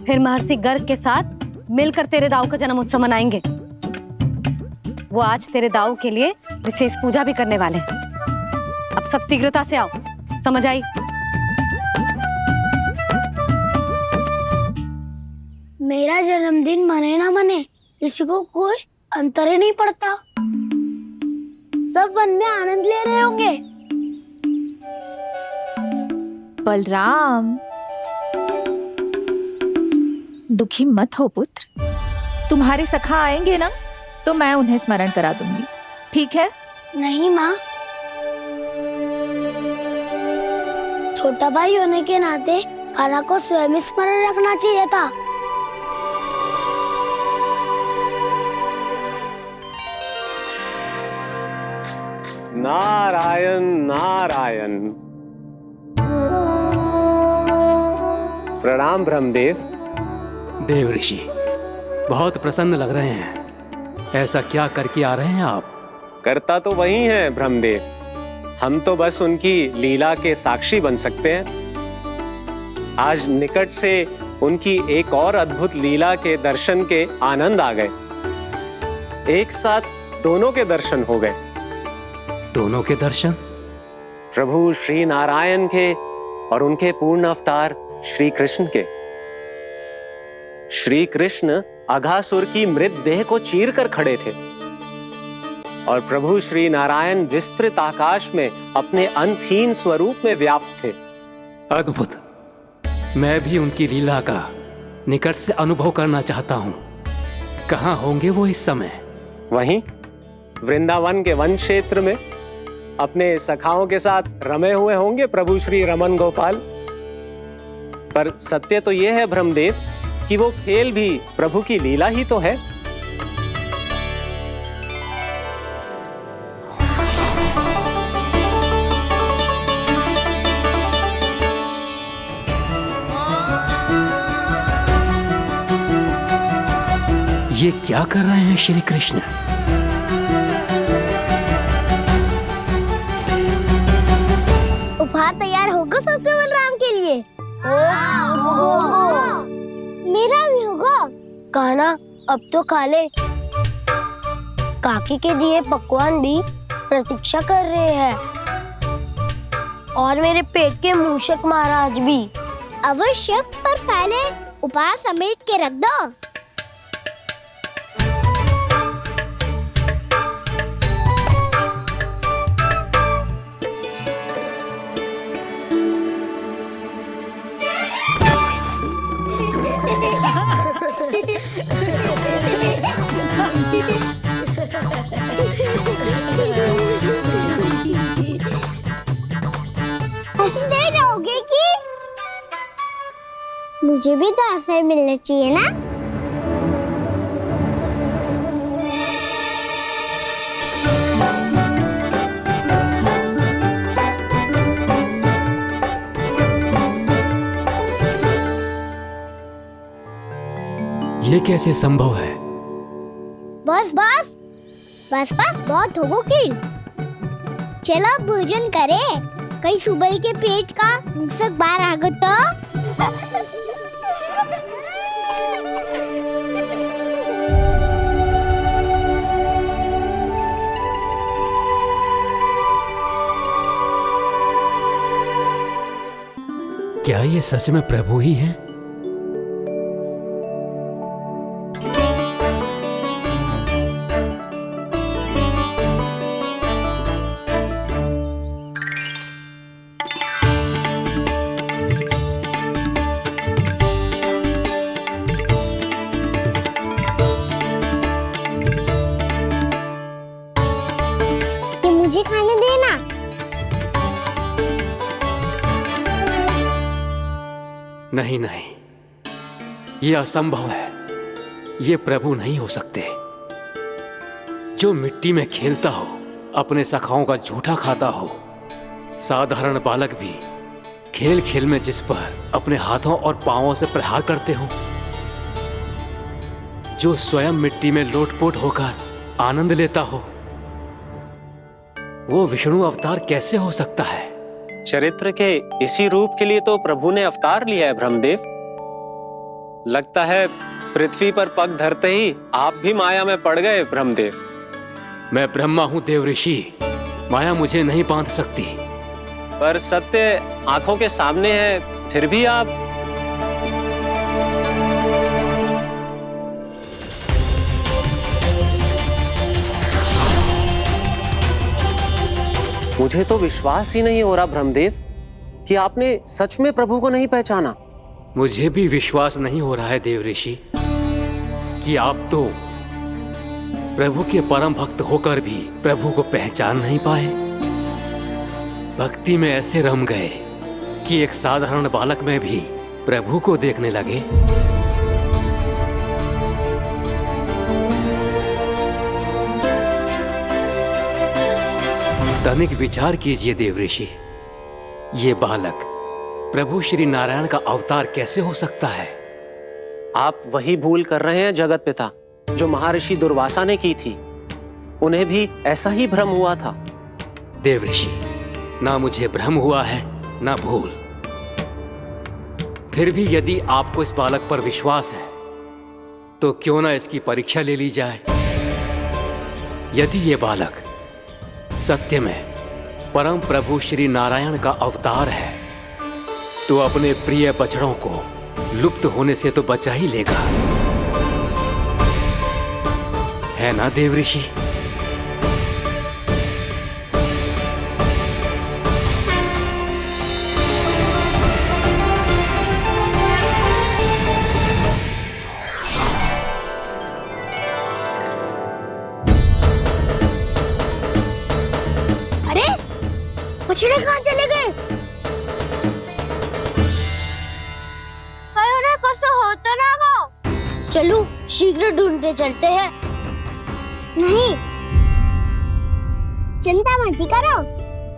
फिर महर्षि गर्ग के साथ मिलकर तेरे दाऊ का जन्म उत्सव मनाएंगे। वो आज तेरे दाऊ के लिए विशेष पूजा भी करने वाले हैं। अब सब शीघ्रता से आओ, समझ आई? मेरा जन्मदिन मने ना मने, किसी को कोई अंतर ही नहीं पड़ता। सब वन में आनंद ले रहे होंगे। बलराम, दुखी मत हो पुत्र। तुम्हारे सखा आएंगे ना तो मैं उन्हें स्मरण करा दूंगी, ठीक है? नहीं माँ, छोटा भाई होने के नाते कान्हा को स्वयं स्मरण रखना चाहिए था। नारायण नारायण। प्रणाम ब्रह्मदेव। देव ऋषि, बहुत प्रसन्न लग रहे हैं। ऐसा क्या करके आ रहे हैं आप? करता तो वही है ब्रह्मदेव, हम तो बस उनकी लीला के साक्षी बन सकते हैं। आज निकट से उनकी एक और अद्भुत लीला के दर्शन के आनंद आ गए। एक साथ दोनों के दर्शन हो गए। दोनों के दर्शन? प्रभु श्री नारायण के और उनके पूर्ण अवतार श्री कृष्ण के। श्री कृष्ण अघासुर की मृत देह को चीर कर खड़े थे और प्रभु श्री नारायण विस्तृत आकाश में अपने अंतहीन स्वरूप में व्याप्त थे। अद्भुत। मैं भी उनकी लीला का निकट से अनुभव करना चाहता हूँ। कहाँ होंगे वो इस समय? वहीं वृंदावन के वन क्षेत्र में अपने सखाओं के साथ रमे हुए होंगे प्रभु श्री रमन गोपाल। पर सत्य तो यह है ब्रह्मदेव कि वो खेल भी प्रभु की लीला ही तो है। ये क्या कर रहे हैं श्री कृष्ण? उपहार तैयार होगा सबके बलराम के लिए? मेरा भी होगा। कान्हा अब तो खा ले। काकी के दिए पकवान भी प्रतीक्षा कर रहे हैं और मेरे पेट के मूषक महाराज भी। अवश्य, पर पहले उपहार समेट के रख दो। हंसते रहोगे कि? मुझे भी तो अवसर मिलना चाहिए ना। ये कैसे संभव है? बस बस बस बस बहुत होगो किल। चलो भोजन करे। कई सुबह के पेट का मूषक बाहर आ गया तो। क्या ये सच में प्रभु ही हैं? मुझे खाने देना। नहीं नहीं, ये असंभव है। ये प्रभु नहीं हो सकते। जो मिट्टी में खेलता हो, अपने सखाओं का झूठा खाता हो, साधारण बालक भी खेल खेल में जिस पर अपने हाथों और पांवों से प्रहार करते हो, जो स्वयं मिट्टी में लोटपोट होकर आनंद लेता हो, वो विष्णु अवतार कैसे हो सकता है? चरित्र के इसी रूप के लिए तो प्रभु ने अवतार लिया है ब्रह्मदेव। लगता है पृथ्वी पर पग धरते ही आप भी माया में पड़ गए ब्रह्मदेव। मैं ब्रह्मा हूं देव ऋषि, माया मुझे नहीं बांध सकती। पर सत्य आंखों के सामने है, फिर भी आप। मुझे तो विश्वास ही नहीं हो रहा ब्रह्मदेव कि आपने सच में प्रभु को नहीं पहचाना। मुझे भी विश्वास नहीं हो रहा है देव ऋषि कि आप तो प्रभु के परम भक्त होकर भी प्रभु को पहचान नहीं पाए। भक्ति में ऐसे रम गए कि एक साधारण बालक में भी प्रभु को देखने लगे। तनिक विचार कीजिए देवऋषि, ये बालक प्रभु श्री नारायण का अवतार कैसे हो सकता है? आप वही भूल कर रहे हैं जगत पिता जो महर्षि दुर्वासा ने की थी। उन्हें भी ऐसा ही भ्रम हुआ था। देवऋषि, ना मुझे भ्रम हुआ है ना भूल। फिर भी यदि आपको इस बालक पर विश्वास है तो क्यों ना इसकी परीक्षा ले ली जाए। यदि ये बालक सत्य में परम प्रभु श्री नारायण का अवतार है तो अपने प्रिय बछड़ों को लुप्त होने से तो बचा ही लेगा, है ना देवऋषि? बछड़े कहाँ चले गए? हो तो ना वो। चलो शीघ्र ढूंढते चलते हैं। नहीं, चिंता मत करो,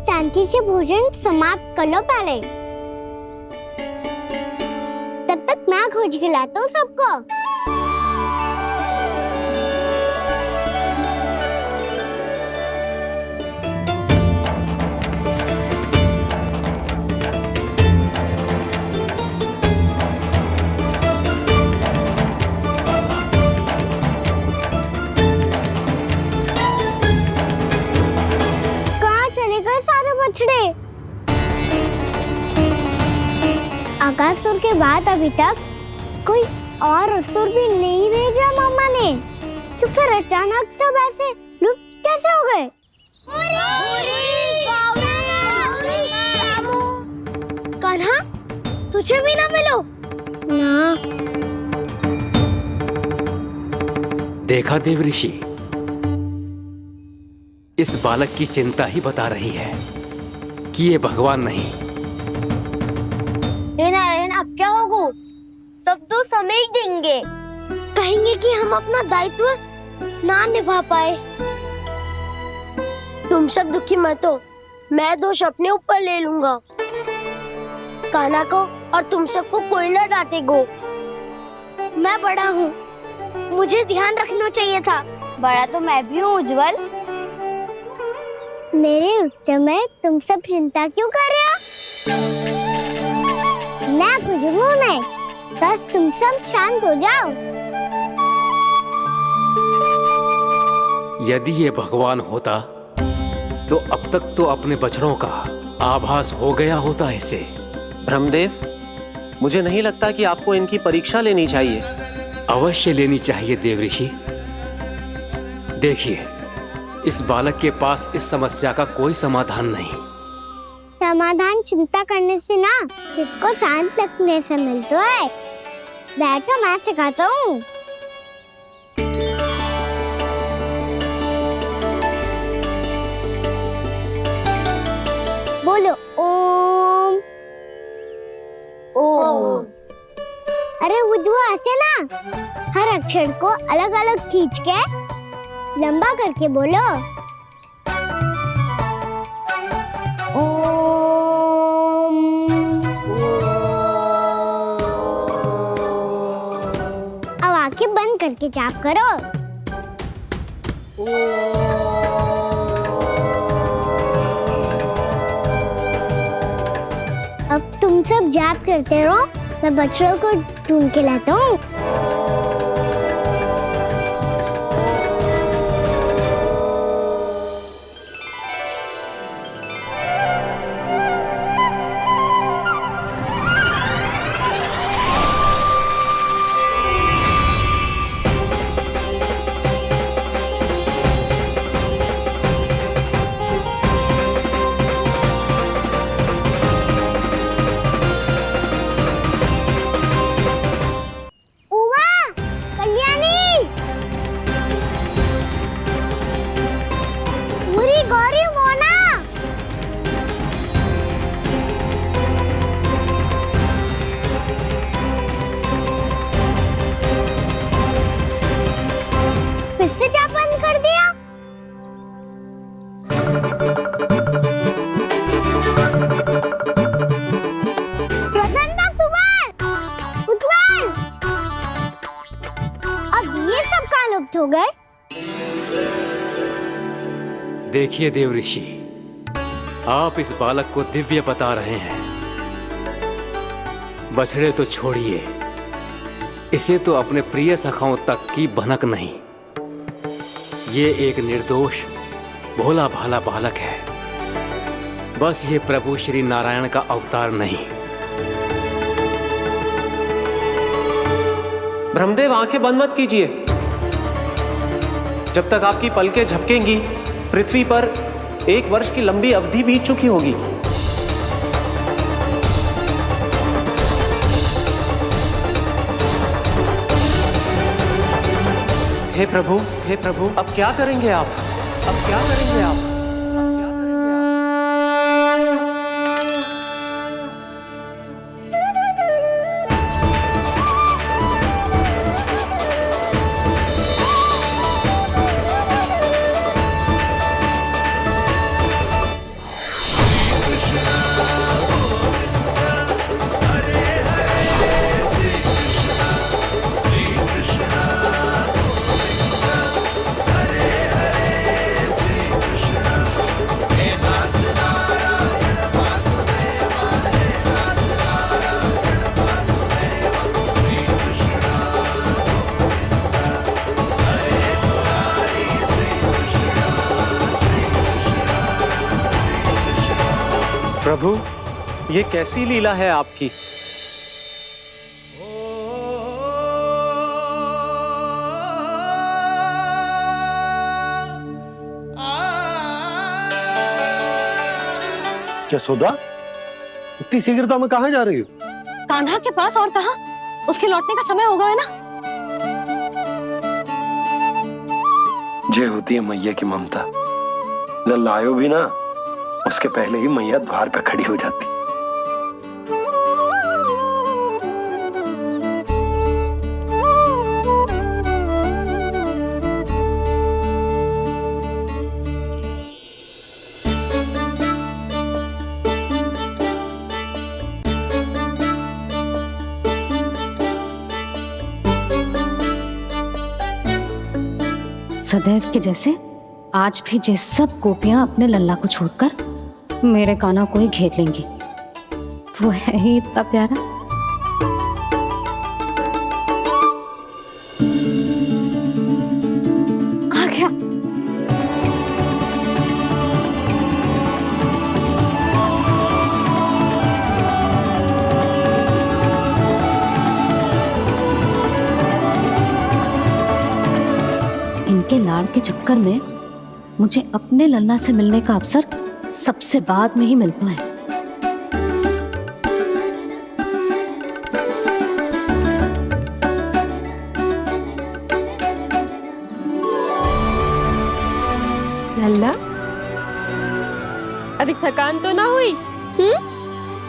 शांति से भोजन समाप्त कर लो पहले। तब तक मैं खोज के लाता हूँ सबको। आकासुर के बाद अभी तक कोई और असुर भी नहीं भेजा मामा ने, तो फिर अचानक सब ऐसे लुप्त कैसे हो गए? कान्हा, तुझे भी ना मिलो ना। देखा देवऋषि, इस बालक की चिंता ही बता रही है कि ये भगवान नहीं। नारायण, अब क्या होगा? सब तो समझ देंगे, कहेंगे कि हम अपना दायित्व ना निभा पाए। तुम सब दुखी मत हो, मैं दोष अपने ऊपर ले लूंगा। कान्हा को और तुम सबको कोई ना डांटेगा। मैं बड़ा हूँ, मुझे ध्यान रखना चाहिए था। बड़ा तो मैं भी हूँ उज्जवल। मेरे उत्तर में तुम सब चिंता क्यों कर रहे हो? मैं कुछ नहीं, बस तुम सब शांत हो जाओ। यदि ये भगवान होता तो अब तक तो अपने बछड़ों का आभास हो गया होता इसे। ब्रह्मदेव, मुझे नहीं लगता कि आपको इनकी परीक्षा लेनी चाहिए। अवश्य लेनी चाहिए देवऋषि। देखिए, इस बालक के पास इस समस्या का कोई समाधान नहीं। समाधान चिंता करने से ना, चित्त को शांत रखने से मिलता है। बैठो, मैं सिखाता हूँ। बोलो ओम। ओम। अरे उद्वा, ऐसे ना हर अक्षर को अलग अलग खींच के लंबा करके बोलो। अब आंखें बंद करके जाप करो। अब तुम सब जाप करते रहो, मैं बच्चों को ढूंढ के लाता हूँ। देखिए देव ऋषि, आप इस बालक को दिव्य बता रहे हैं। बछड़े तो छोड़िए, इसे तो अपने प्रिय सखाओं तक की भनक नहीं। ये एक निर्दोष भोला भाला बालक है, बस ये प्रभु श्री नारायण का अवतार नहीं। ब्रह्मदेव, आंखें बंद मत कीजिए। जब तक आपकी पलकें झपकेंगी, पृथ्वी पर 1 वर्ष की लंबी अवधि बीत चुकी होगी। हे प्रभु, अब क्या करेंगे आप? अब क्या करेंगे आप? प्रभु, ये कैसी लीला है आपकी? यशोदा, इतनी शीघ्रता में कहाँ जा रही हो? कान्हा के पास, और कहाँ? उसके लौटने का समय हो गया है ना। जे होती है मैया की ममता, लल्लायो भी ना, उसके पहले ही मैया द्वार पे खड़ी हो जाती। सदैव के जैसे आज भी जे सब गोपियां अपने लल्ला को छोड़कर मेरे कान्हा को ही घेर लेंगी। वो है ही इतना प्यारा। आ गया। इनके लाड़ के चक्कर में मुझे अपने लल्ला से मिलने का अवसर सबसे बाद में ही मिलता है। लल्ला, अभी थकान तो ना हुई?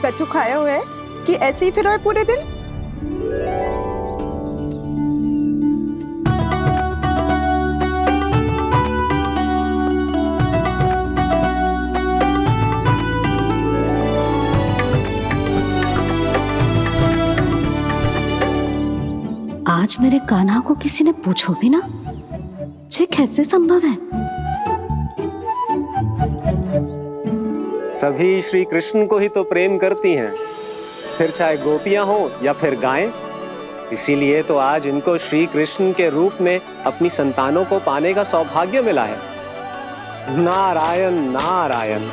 कछु खाया हुआ है कि ऐसे ही फिर रहे पूरे दिन? आज मेरे कान्हा को किसी ने पूछो भी ना, ये कैसे संभव है? सभी श्री कृष्ण को ही तो प्रेम करती हैं, फिर चाहे गोपियां हो या फिर गायें। इसीलिए तो आज इनको श्री कृष्ण के रूप में अपनी संतानों को पाने का सौभाग्य मिला है। नारायण नारायण।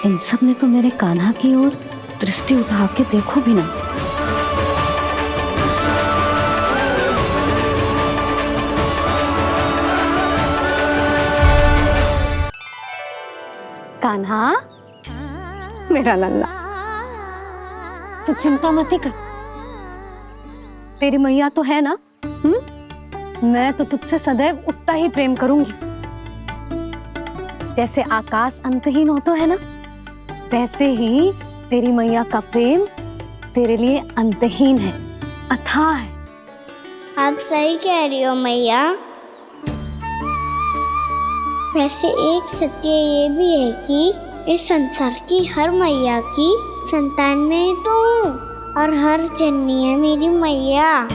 इन सब ने तो मेरे कान्हा की ओर दृष्टि उठा के देखो भी ना। कान्हा, मेरा लल्ला, तू चिंता मत कर। तेरी मैया तो है ना? मैं तो तुझसे सदैव उतना ही प्रेम करूंगी। जैसे आकाश अंतहीन होता है ना, वैसे ही तेरी मैया का प्रेम तेरे लिए अंतहीन है, अथाह है। आप सही कह रही हो मैया। वैसे एक सत्य ये भी है कि इस संसार की हर मैया की संतान में तो हूँ और हर जननी है मेरी मैया।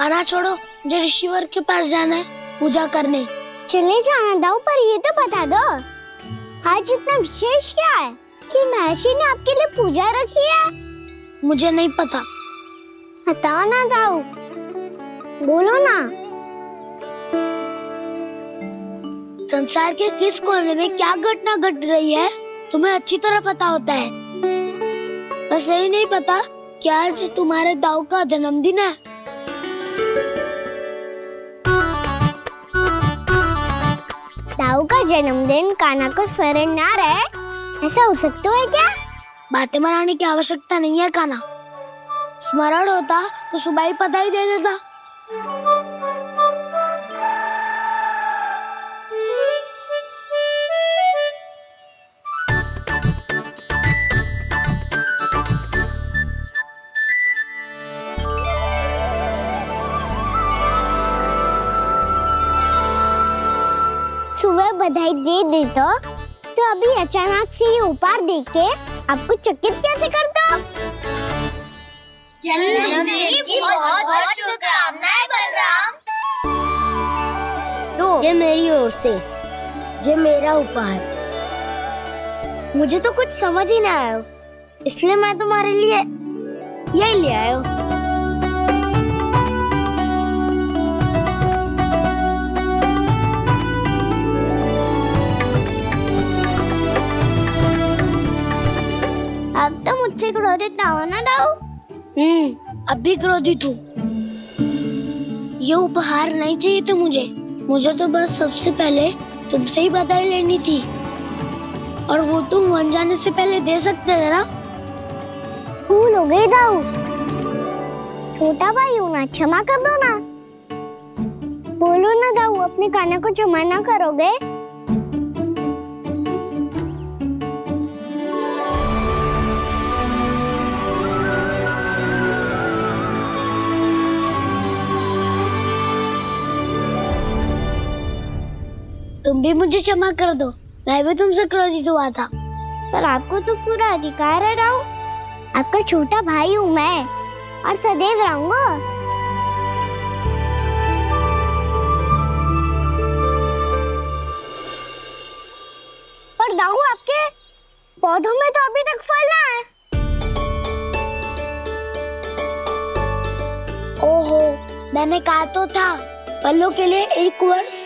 खाना छोड़ो, मुझे ऋषिवर के पास जाना है पूजा करने। चले जाना दाऊ, पर ये तो बता दो आज इतना विशेष क्या है कि महर्षि ने आपके लिए पूजा रखी है? मुझे नहीं पता। बताओ ना दाऊ, बोलो ना। संसार के किस कोने में क्या घटना घट रही है तुम्हें अच्छी तरह पता होता है। बस यही नहीं पता कि आज तुम्हारे दाऊ का जन्मदिन है। दाऊ का जन्मदिन कान्हा को स्मरण ना रहे, ऐसा हो सकता है क्या? बातें बनाने की आवश्यकता नहीं है कान्हा। स्मरण होता तो सुबह ही पता ही दे देता। सुबह बधाई दे देता तो अभी अचानक से ये उपहार देख के आपको चकित कैसे करता? जन्मदिन की बहुत-बहुत शुभकामनाएं बलराम। लो, ये मेरी ओर से, ये मेरा उपहार। मुझे तो कुछ समझ ही ना आया, इसलिए मैं तुम्हारे लिए यही ले आया हूँ। अब तो मुझसे क्रोधित ना हो ना दाऊ। अब भी क्रोधित हूँ। ये उपहार नहीं चाहिए था मुझे तो बस सबसे पहले तुमसे ही बधाई लेनी थी, और वो तुम वन जाने से पहले दे सकते थे ना। भूल हो गई दाऊ, छोटा भाई हूँ ना, क्षमा कर दो ना। बोलो ना दाऊ, अपने कान्हा को क्षमा ना करोगे? तुम भी मुझे क्षमा कर दो, मैं भी तुमसे क्रोधित हुआ था। पर आपको तो पूरा अधिकार है दाऊ, आपका छोटा भाई हूँ मैं और सदैव रहूंगा। पर दाऊ, आपके पौधों में तो अभी तक फल ना है। ओहो, मैंने कहा तो था फलों के लिए 1 वर्ष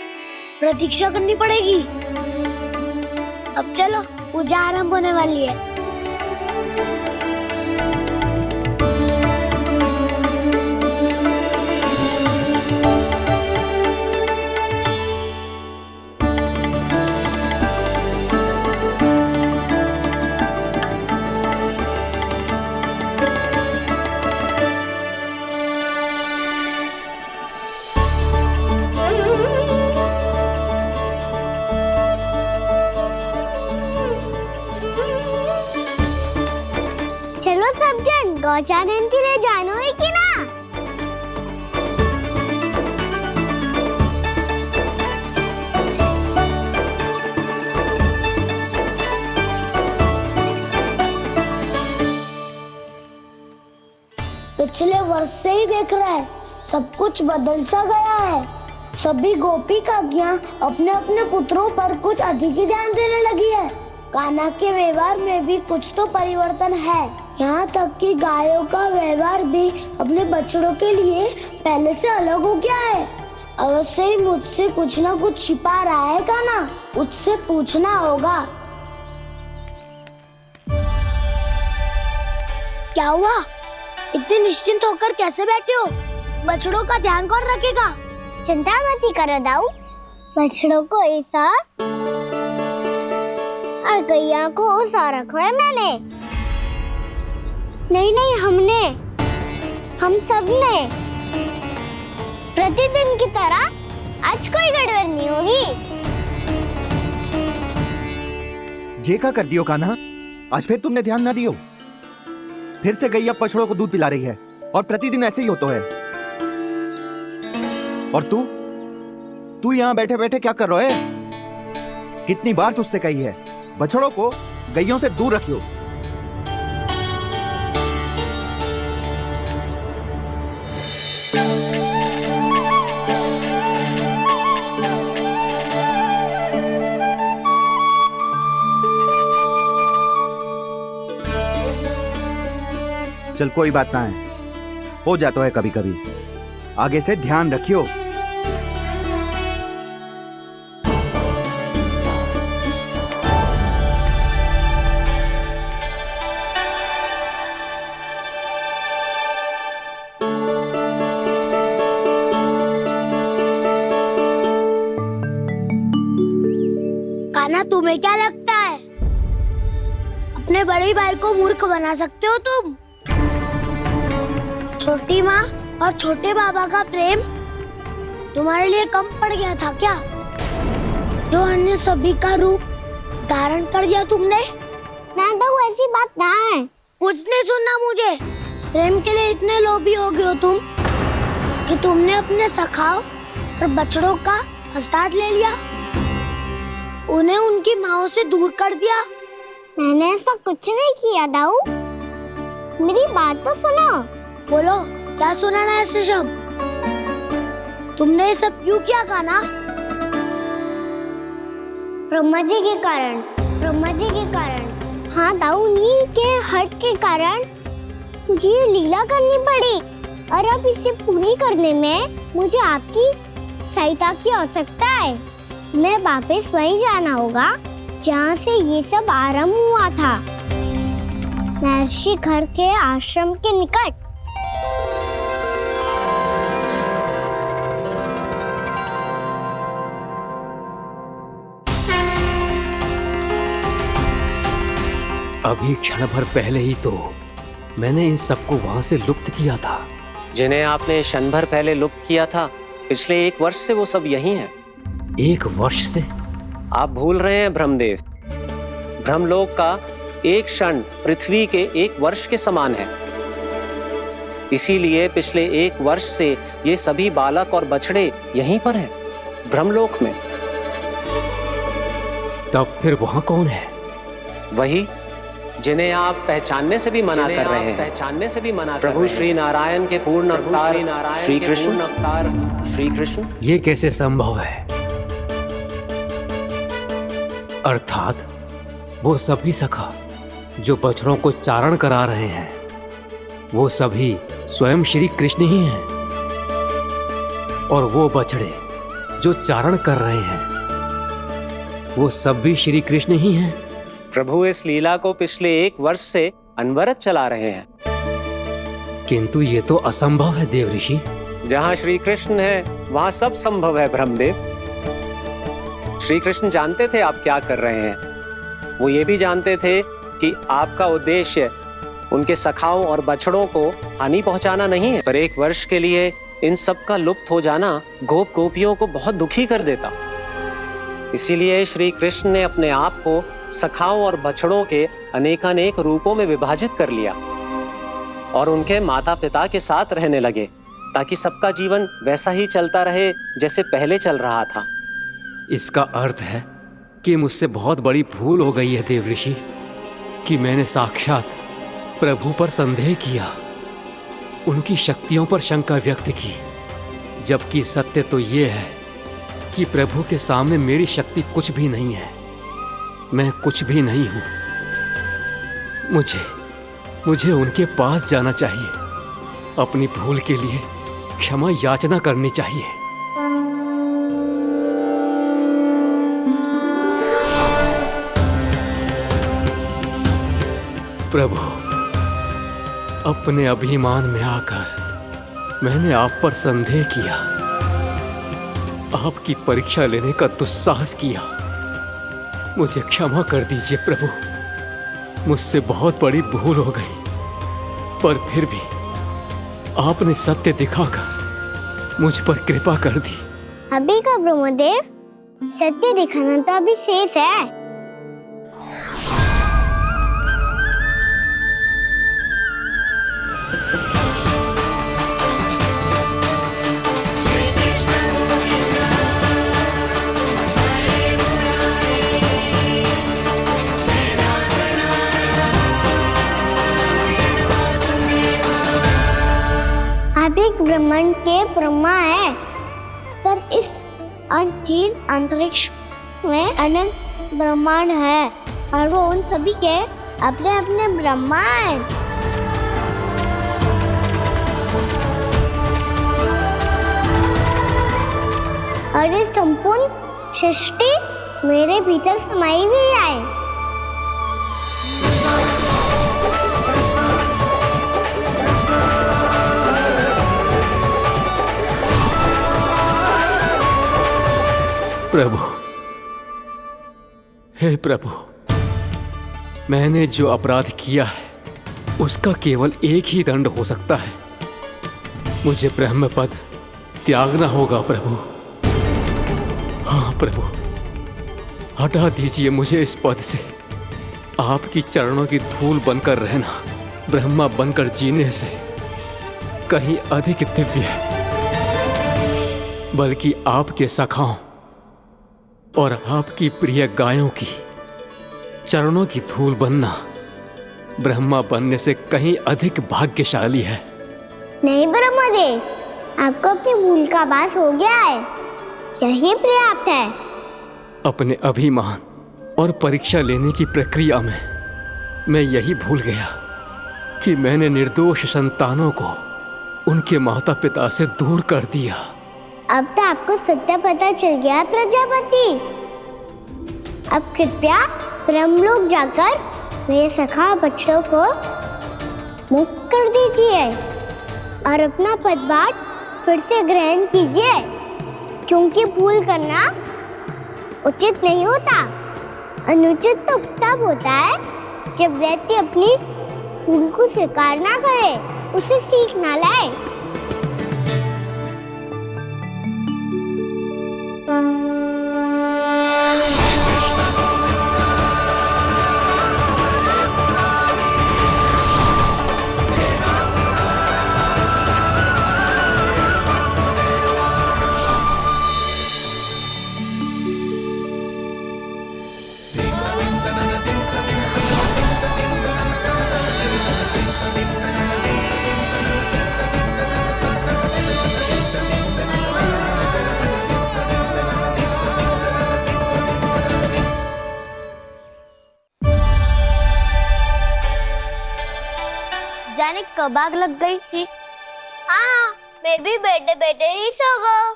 प्रतीक्षा करनी पड़ेगी। अब चलो, पूजा आरंभ होने वाली है। चलो सब जन गौचारण के लिए जानो है कि ना? पिछले वर्ष से ही देख रहा है, सब कुछ बदल सा गया है। सभी गोपी काकियां अपने अपने पुत्रों पर कुछ अधिक ही ध्यान देने लगी है। कान्हा के व्यवहार में भी कुछ तो परिवर्तन है। यहाँ तक कि गायों का व्यवहार भी अपने बछड़ों के लिए पहले से अलग हो गया है। अवश्य ही मुझसे कुछ ना कुछ छिपा रहा है कान्हा, उससे पूछना होगा। क्या हुआ? इतने निश्चिंत होकर कैसे बैठे हो? बछड़ों का ध्यान कौन रखेगा? चिंता मत करो दाऊ, बछड़ों को ऐसा और गैया को ऐसा रखो है मैंने। नहीं नहीं, हमने, हम सब ने। प्रतिदिन की तरह आज कोई गड़बड़ नहीं होगी। जे का कर दियो कान्हा, आज फिर तुमने ध्यान ना दियो। फिर से गैया बछड़ों को दूध पिला रही है और प्रतिदिन ऐसे ही होता है। और तू यहां बैठे बैठे क्या कर रहा है? कितनी बार तुझसे कही है बछड़ों को गैयों से दूर रखियो। चल कोई बात ना है, हो जाता है कभी कभी। आगे से ध्यान रखियो। कान्हा, तुम्हें क्या लगता है अपने बड़े भाई को मूर्ख बना सकते हो तुम? छोटी माँ और छोटे बाबा का प्रेम तुम्हारे लिए कम पड़ गया था क्या? जो अन्य सभी का रूप धारण कर दिया तुमने? ना तो ऐसी बात ना है। कुछ नहीं सुनना मुझे। प्रेम के लिए इतने लोभी हो गए हो तुम कि तुमने अपने सखाओ और बछड़ों का हस्ताक्षर ले लिया, उन्हें उनकी माँओं से दूर कर दिया। मैंने ऐसा कुछ नहीं किया दाऊ, मेरी बात तो सुनो। बोलो, क्या सुनाना है ऐसे शब्द? तुमने ये सब क्यों किया कान्हा? ब्रह्मा जी के कारण, ब्रह्मा जी के कारण। हाँ दाऊ, उन्हीं के हट के कारण मुझे ये लीला करनी पड़ी, और अब इसे पूरी करने में मुझे आपकी सहायता की आवश्यकता है। मैं वापस वहीं जाना होगा जहाँ से ये सब आरंभ हुआ था, महर्षि घर के आश्रम के निकट। अभी क्षण भर पहले ही तो मैंने इन सबको वहां से लुप्त किया था। जिन्हें आपने क्षण भर पहले लुप्त किया था, पिछले 1 वर्ष से वो सब यही हैं। 1 वर्ष से? आप भूल रहे हैं ब्रह्मदेव। ब्रह्मलोक का एक क्षण पृथ्वी के 1 वर्ष के समान है। इसीलिए पिछले 1 वर्ष से ये सभी बालक और बछड़े यहीं पर हैं, ब्रह्मलोक में। तब फिर वहां कौन है? वही जिन्हें आप पहचानने से भी मना कर रहे हैं। पहचानने से भी मना प्रभु श्री नारायण के पूर्ण अवतार श्री कृष्ण। ये कैसे संभव है? अर्थात वो सभी सखा जो बछड़ों को चारण करा रहे हैं, वो सभी स्वयं श्री कृष्ण ही हैं। और वो बछड़े जो चारण कर रहे हैं, वो सब भी श्री कृष्ण ही हैं। प्रभु इस लीला को पिछले 1 वर्ष से अनवरत चला रहे हैं। किंतु ये तो असंभव है देव ऋषि। जहाँ श्री कृष्ण है वहाँ सब संभव है ब्रह्मदेव। श्री कृष्ण जानते थे आप क्या कर रहे हैं। वो ये भी जानते थे कि आपका उद्देश्य उनके सखाओं और बछड़ों को हानि पहुंचाना नहीं है। पर 1 वर्ष के लिए इन सब का लुप्त हो जाना गोप गोपियों को बहुत दुखी कर देता। इसीलिए श्री कृष्ण ने अपने आप को सखाओं और बछड़ों के अनेकानेक रूपों में विभाजित कर लिया और उनके माता पिता के साथ रहने लगे, ताकि सबका जीवन वैसा ही चलता रहे जैसे पहले चल रहा था। इसका अर्थ है कि मुझसे बहुत बड़ी भूल हो गई है देव ऋषि, कि मैंने साक्षात प्रभु पर संदेह किया, उनकी शक्तियों पर शंका व्यक्त की, जबकि सत्य तो ये है कि प्रभु के सामने मेरी शक्ति कुछ भी नहीं है। मैं कुछ भी नहीं हूं। मुझे उनके पास जाना चाहिए, अपनी भूल के लिए क्षमा याचना करनी चाहिए। प्रभु, अपने अभिमान में आकर मैंने आप पर संदेह किया, आपकी परीक्षा लेने का दुस्साहस किया। मुझे क्षमा कर दीजिए प्रभु, मुझसे बहुत बड़ी भूल हो गई। पर फिर भी आपने सत्य दिखाकर मुझ पर कृपा कर दी। अभी का ब्रह्मदेव, सत्य दिखाना तो अभी शेष है। आप एक ब्रह्मांड के ब्रह्मा है, पर इस अनंत अंतरिक्ष में अनंत ब्रह्मांड है और वो उन सभी के अपने अपने ब्रह्मा हैं। और ये संपूर्ण सृष्टि मेरे भीतर समाई हुई है। प्रभु, हे प्रभु, मैंने जो अपराध किया है उसका केवल एक ही दंड हो सकता है। मुझे ब्रह्म पद त्यागना होगा प्रभु। हाँ प्रभु, हटा दीजिए मुझे इस पद से। आपकी चरणों की धूल बनकर रहना ब्रह्मा बनकर जीने से कहीं अधिक दिव्य है। बल्कि आपके सखाओं और आपकी प्रिय गायों की चरणों की धूल बनना ब्रह्मा बनने से कहीं अधिक भाग्यशाली है। नहीं ब्रह्मदेव, आपको अपनी भूल का आभास हो गया है, यही पर्याप्त है। अपने अभिमान और परीक्षा लेने की प्रक्रिया में मैं यही भूल गया कि मैंने निर्दोष संतानों को उनके माता पिता से दूर कर दिया। अब तो आपको सत्य पता चल गया प्रजापति। अब कृपया ब्रह्मलोक जाकर मेरे सखा बच्चों को मुक्त कर दीजिए और अपना पदभार फिर से ग्रहण कीजिए, क्योंकि भूल करना उचित नहीं होता। अनुचित तो तब होता है जब व्यक्ति अपनी भूल को स्वीकार ना करे, उसे सीख ना लाए। जाने कब आग लग गई थी। हाँ, मैं भी बैठे बैठे ही सो गया।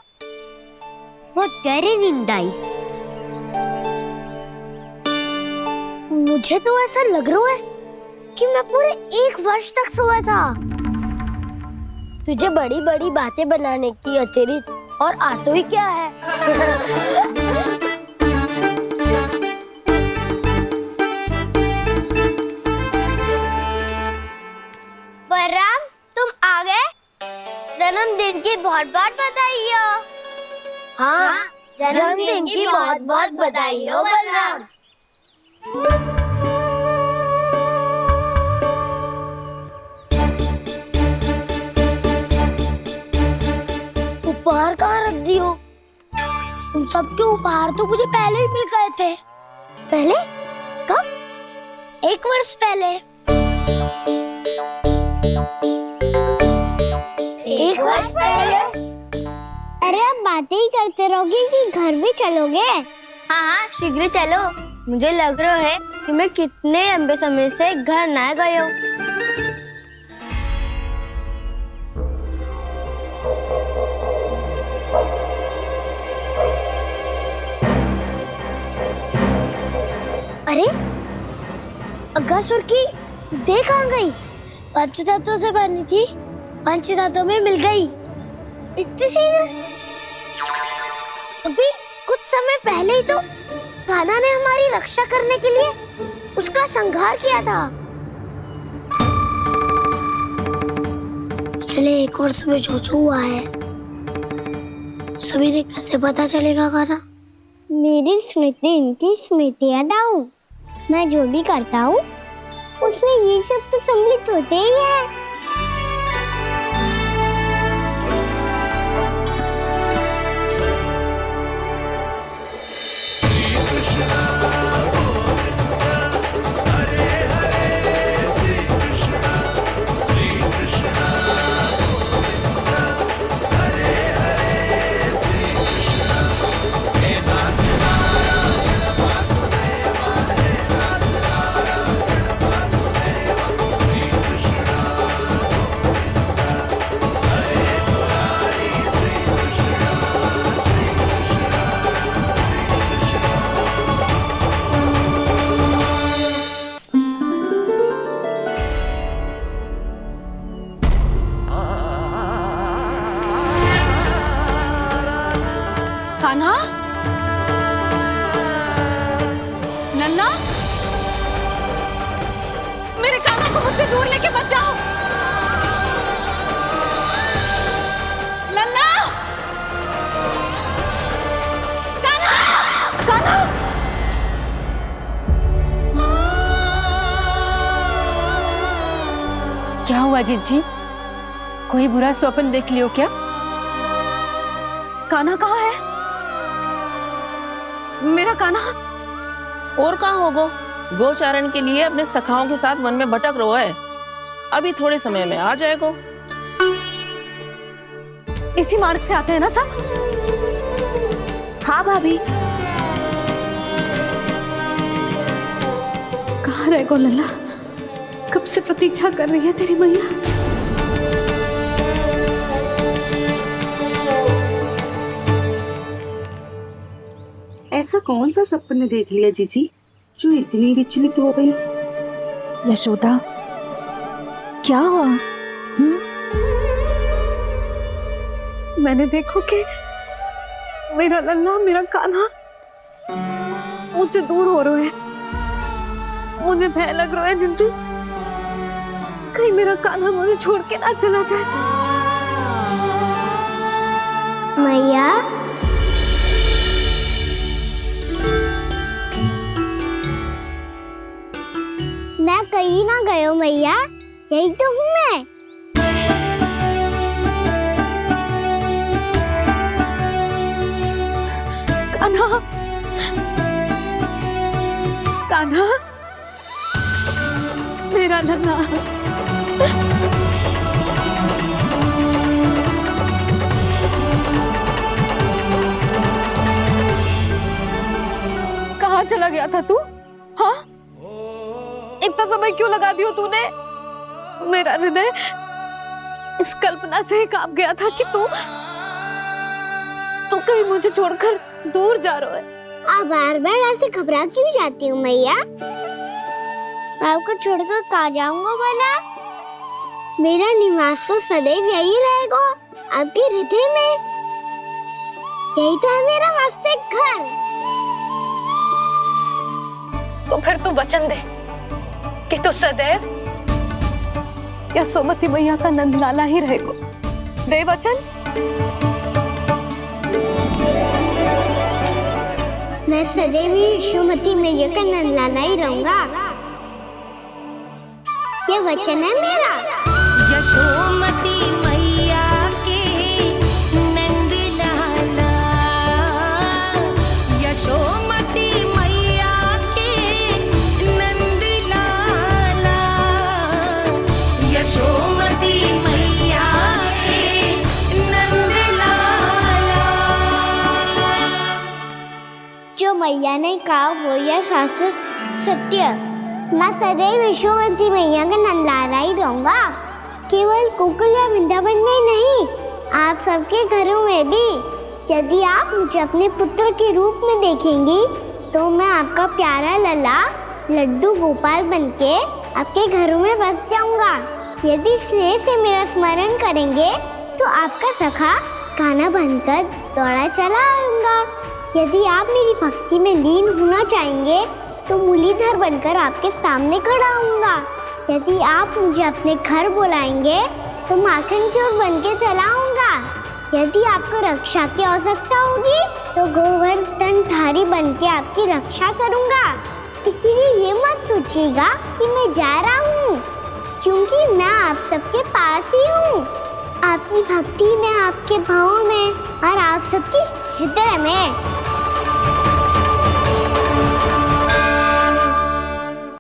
बहुत गहरी नींद आई। मुझे तो ऐसा लग रहा है कि मैं पूरे 1 वर्ष तक सोया था। तुझे बड़ी बड़ी बातें बनाने की अतिरिक्त और आता ही क्या है। बलराम, तुम आ गए? जन्मदिन की बहुत बहुत बधाई हो। हाँ, जन्मदिन की बहुत बहुत बधाई हो बलराम। उपहार कहाँ रख दी हो? तुम सबके उपहार तो मुझे पहले ही मिल गए थे। पहले? कब? 1 वर्ष पहले। 1 वर्ष पहले? अरे अब बातें ही करते रहोगे कि घर भी चलोगे? हाँ हाँ, शीघ्र चलो। मुझे लग रहा है कि मैं कितने लंबे समय से घर ना गए हूँ। अरे, अगासुर की देह कहाँ गई? पंचतत्वों से बनी थी, पंचतत्वों में मिल गई। इतनी शीघ्र? अभी कुछ समय पहले ही तो कान्हा ने हमारी रक्षा करने के लिए उसका संहार किया था। पिछले 1 वर्ष में जो हुआ है सभी ने कैसे पता चलेगा गाना? मेरी स्मृति इनकी स्मृति अदाऊं। मैं जो भी करता हूँ उसमें ये सब तो सम्मिलित होते ही है। कान्हा, लल्ला, मेरे कान्हा को मुझसे दूर लेके मत जाओ। लल्ला, कान्हा, कान्हा। क्या हुआ जीजी? कोई बुरा स्वप्न देख लियो क्या? कान्हा कहाँ है? मेरा कान्हा और कहाँ होगो? गोचारण के लिए अपने सखाओं के साथ वन में भटक रहा है। अभी थोड़े समय में आ जाएगा। इसी मार्ग से आते हैं ना सब? हाँ भाभी। कहाँ रह गो लल्ला? कब से प्रतीक्षा कर रही है तेरी मैया। ऐसा कौन सा सपने देख लिया जीजी जो इतनी विचलित हो गई? यशोदा, क्या हुआ? मैंने देखो कि मेरा लल्ला, मेरा कान्हा मुझसे दूर हो रहे हैं। मुझे भय लग रहा है जीजी, कहीं मेरा कान्हा मुझे छोड़ के ना चला जाए। मैया, मैं कहीं ना गयो मैया, यही तो हूँ मैं। कान्हा, कान्हा, मेरा लल्ला। कहाँ चला गया था तू? हाँ, इतना समय क्यों लगा दियो तूने? मेरा हृदय इस कल्पना से ही कांप गया था कि तू कहीं मुझे छोड़कर दूर जा रहा है। आप बार बार ऐसे घबरा क्यों जाती हूँ मैया? आपको छोड़कर कहाँ जाऊंगा भला? मेरा निवास तो सदैव यही रहेगा, आपके हृदय में। यही तो है मेरा वास्तविक घर। तो फिर तू वचन दे कि तू सदैव यशोमती मैया का नंदलाला ही रहेगा। दे वचन। मैं सदैव यशोमती मैया का नंदलाला ही रहूंगा। ये वचन है मेरा। यशोमती मैया के नंद लाला, यशोमती मैया के नंद लाला, यशोमती मैया के नंद लाला। जो मैया ने कहा वो यह शाश्वत सत्य। मैं सदैव यशोमती मैया का नंदलाला ही रहूंगा। केवल गोकुल या वृंदावन में नहीं, आप सबके घरों में भी। यदि आप मुझे अपने पुत्र के रूप में देखेंगी तो मैं आपका प्यारा लल्ला लड्डू गोपाल बनके आपके घरों में बस जाऊंगा। यदि स्नेह से मेरा स्मरण करेंगे तो आपका सखा गाना बनकर दौड़ा चला आऊंगा। यदि आप मेरी भक्ति में लीन होना चाहेंगे तो मुरलीधर बनकर आपके सामने खड़ा होऊंगा। यदि आप मुझे अपने घर बुलाएंगे तो माखन चोर बन के चलाऊंगा। यदि आपको रक्षा की आवश्यकता होगी तो गोवर्धन धारी बन के आपकी रक्षा करूंगा। इसीलिए ये मत सोचिएगा कि मैं जा रहा हूँ, क्योंकि मैं आप सबके पास ही हूँ, आपकी भक्ति में, आपके भाव में और आप सबके हृदय में।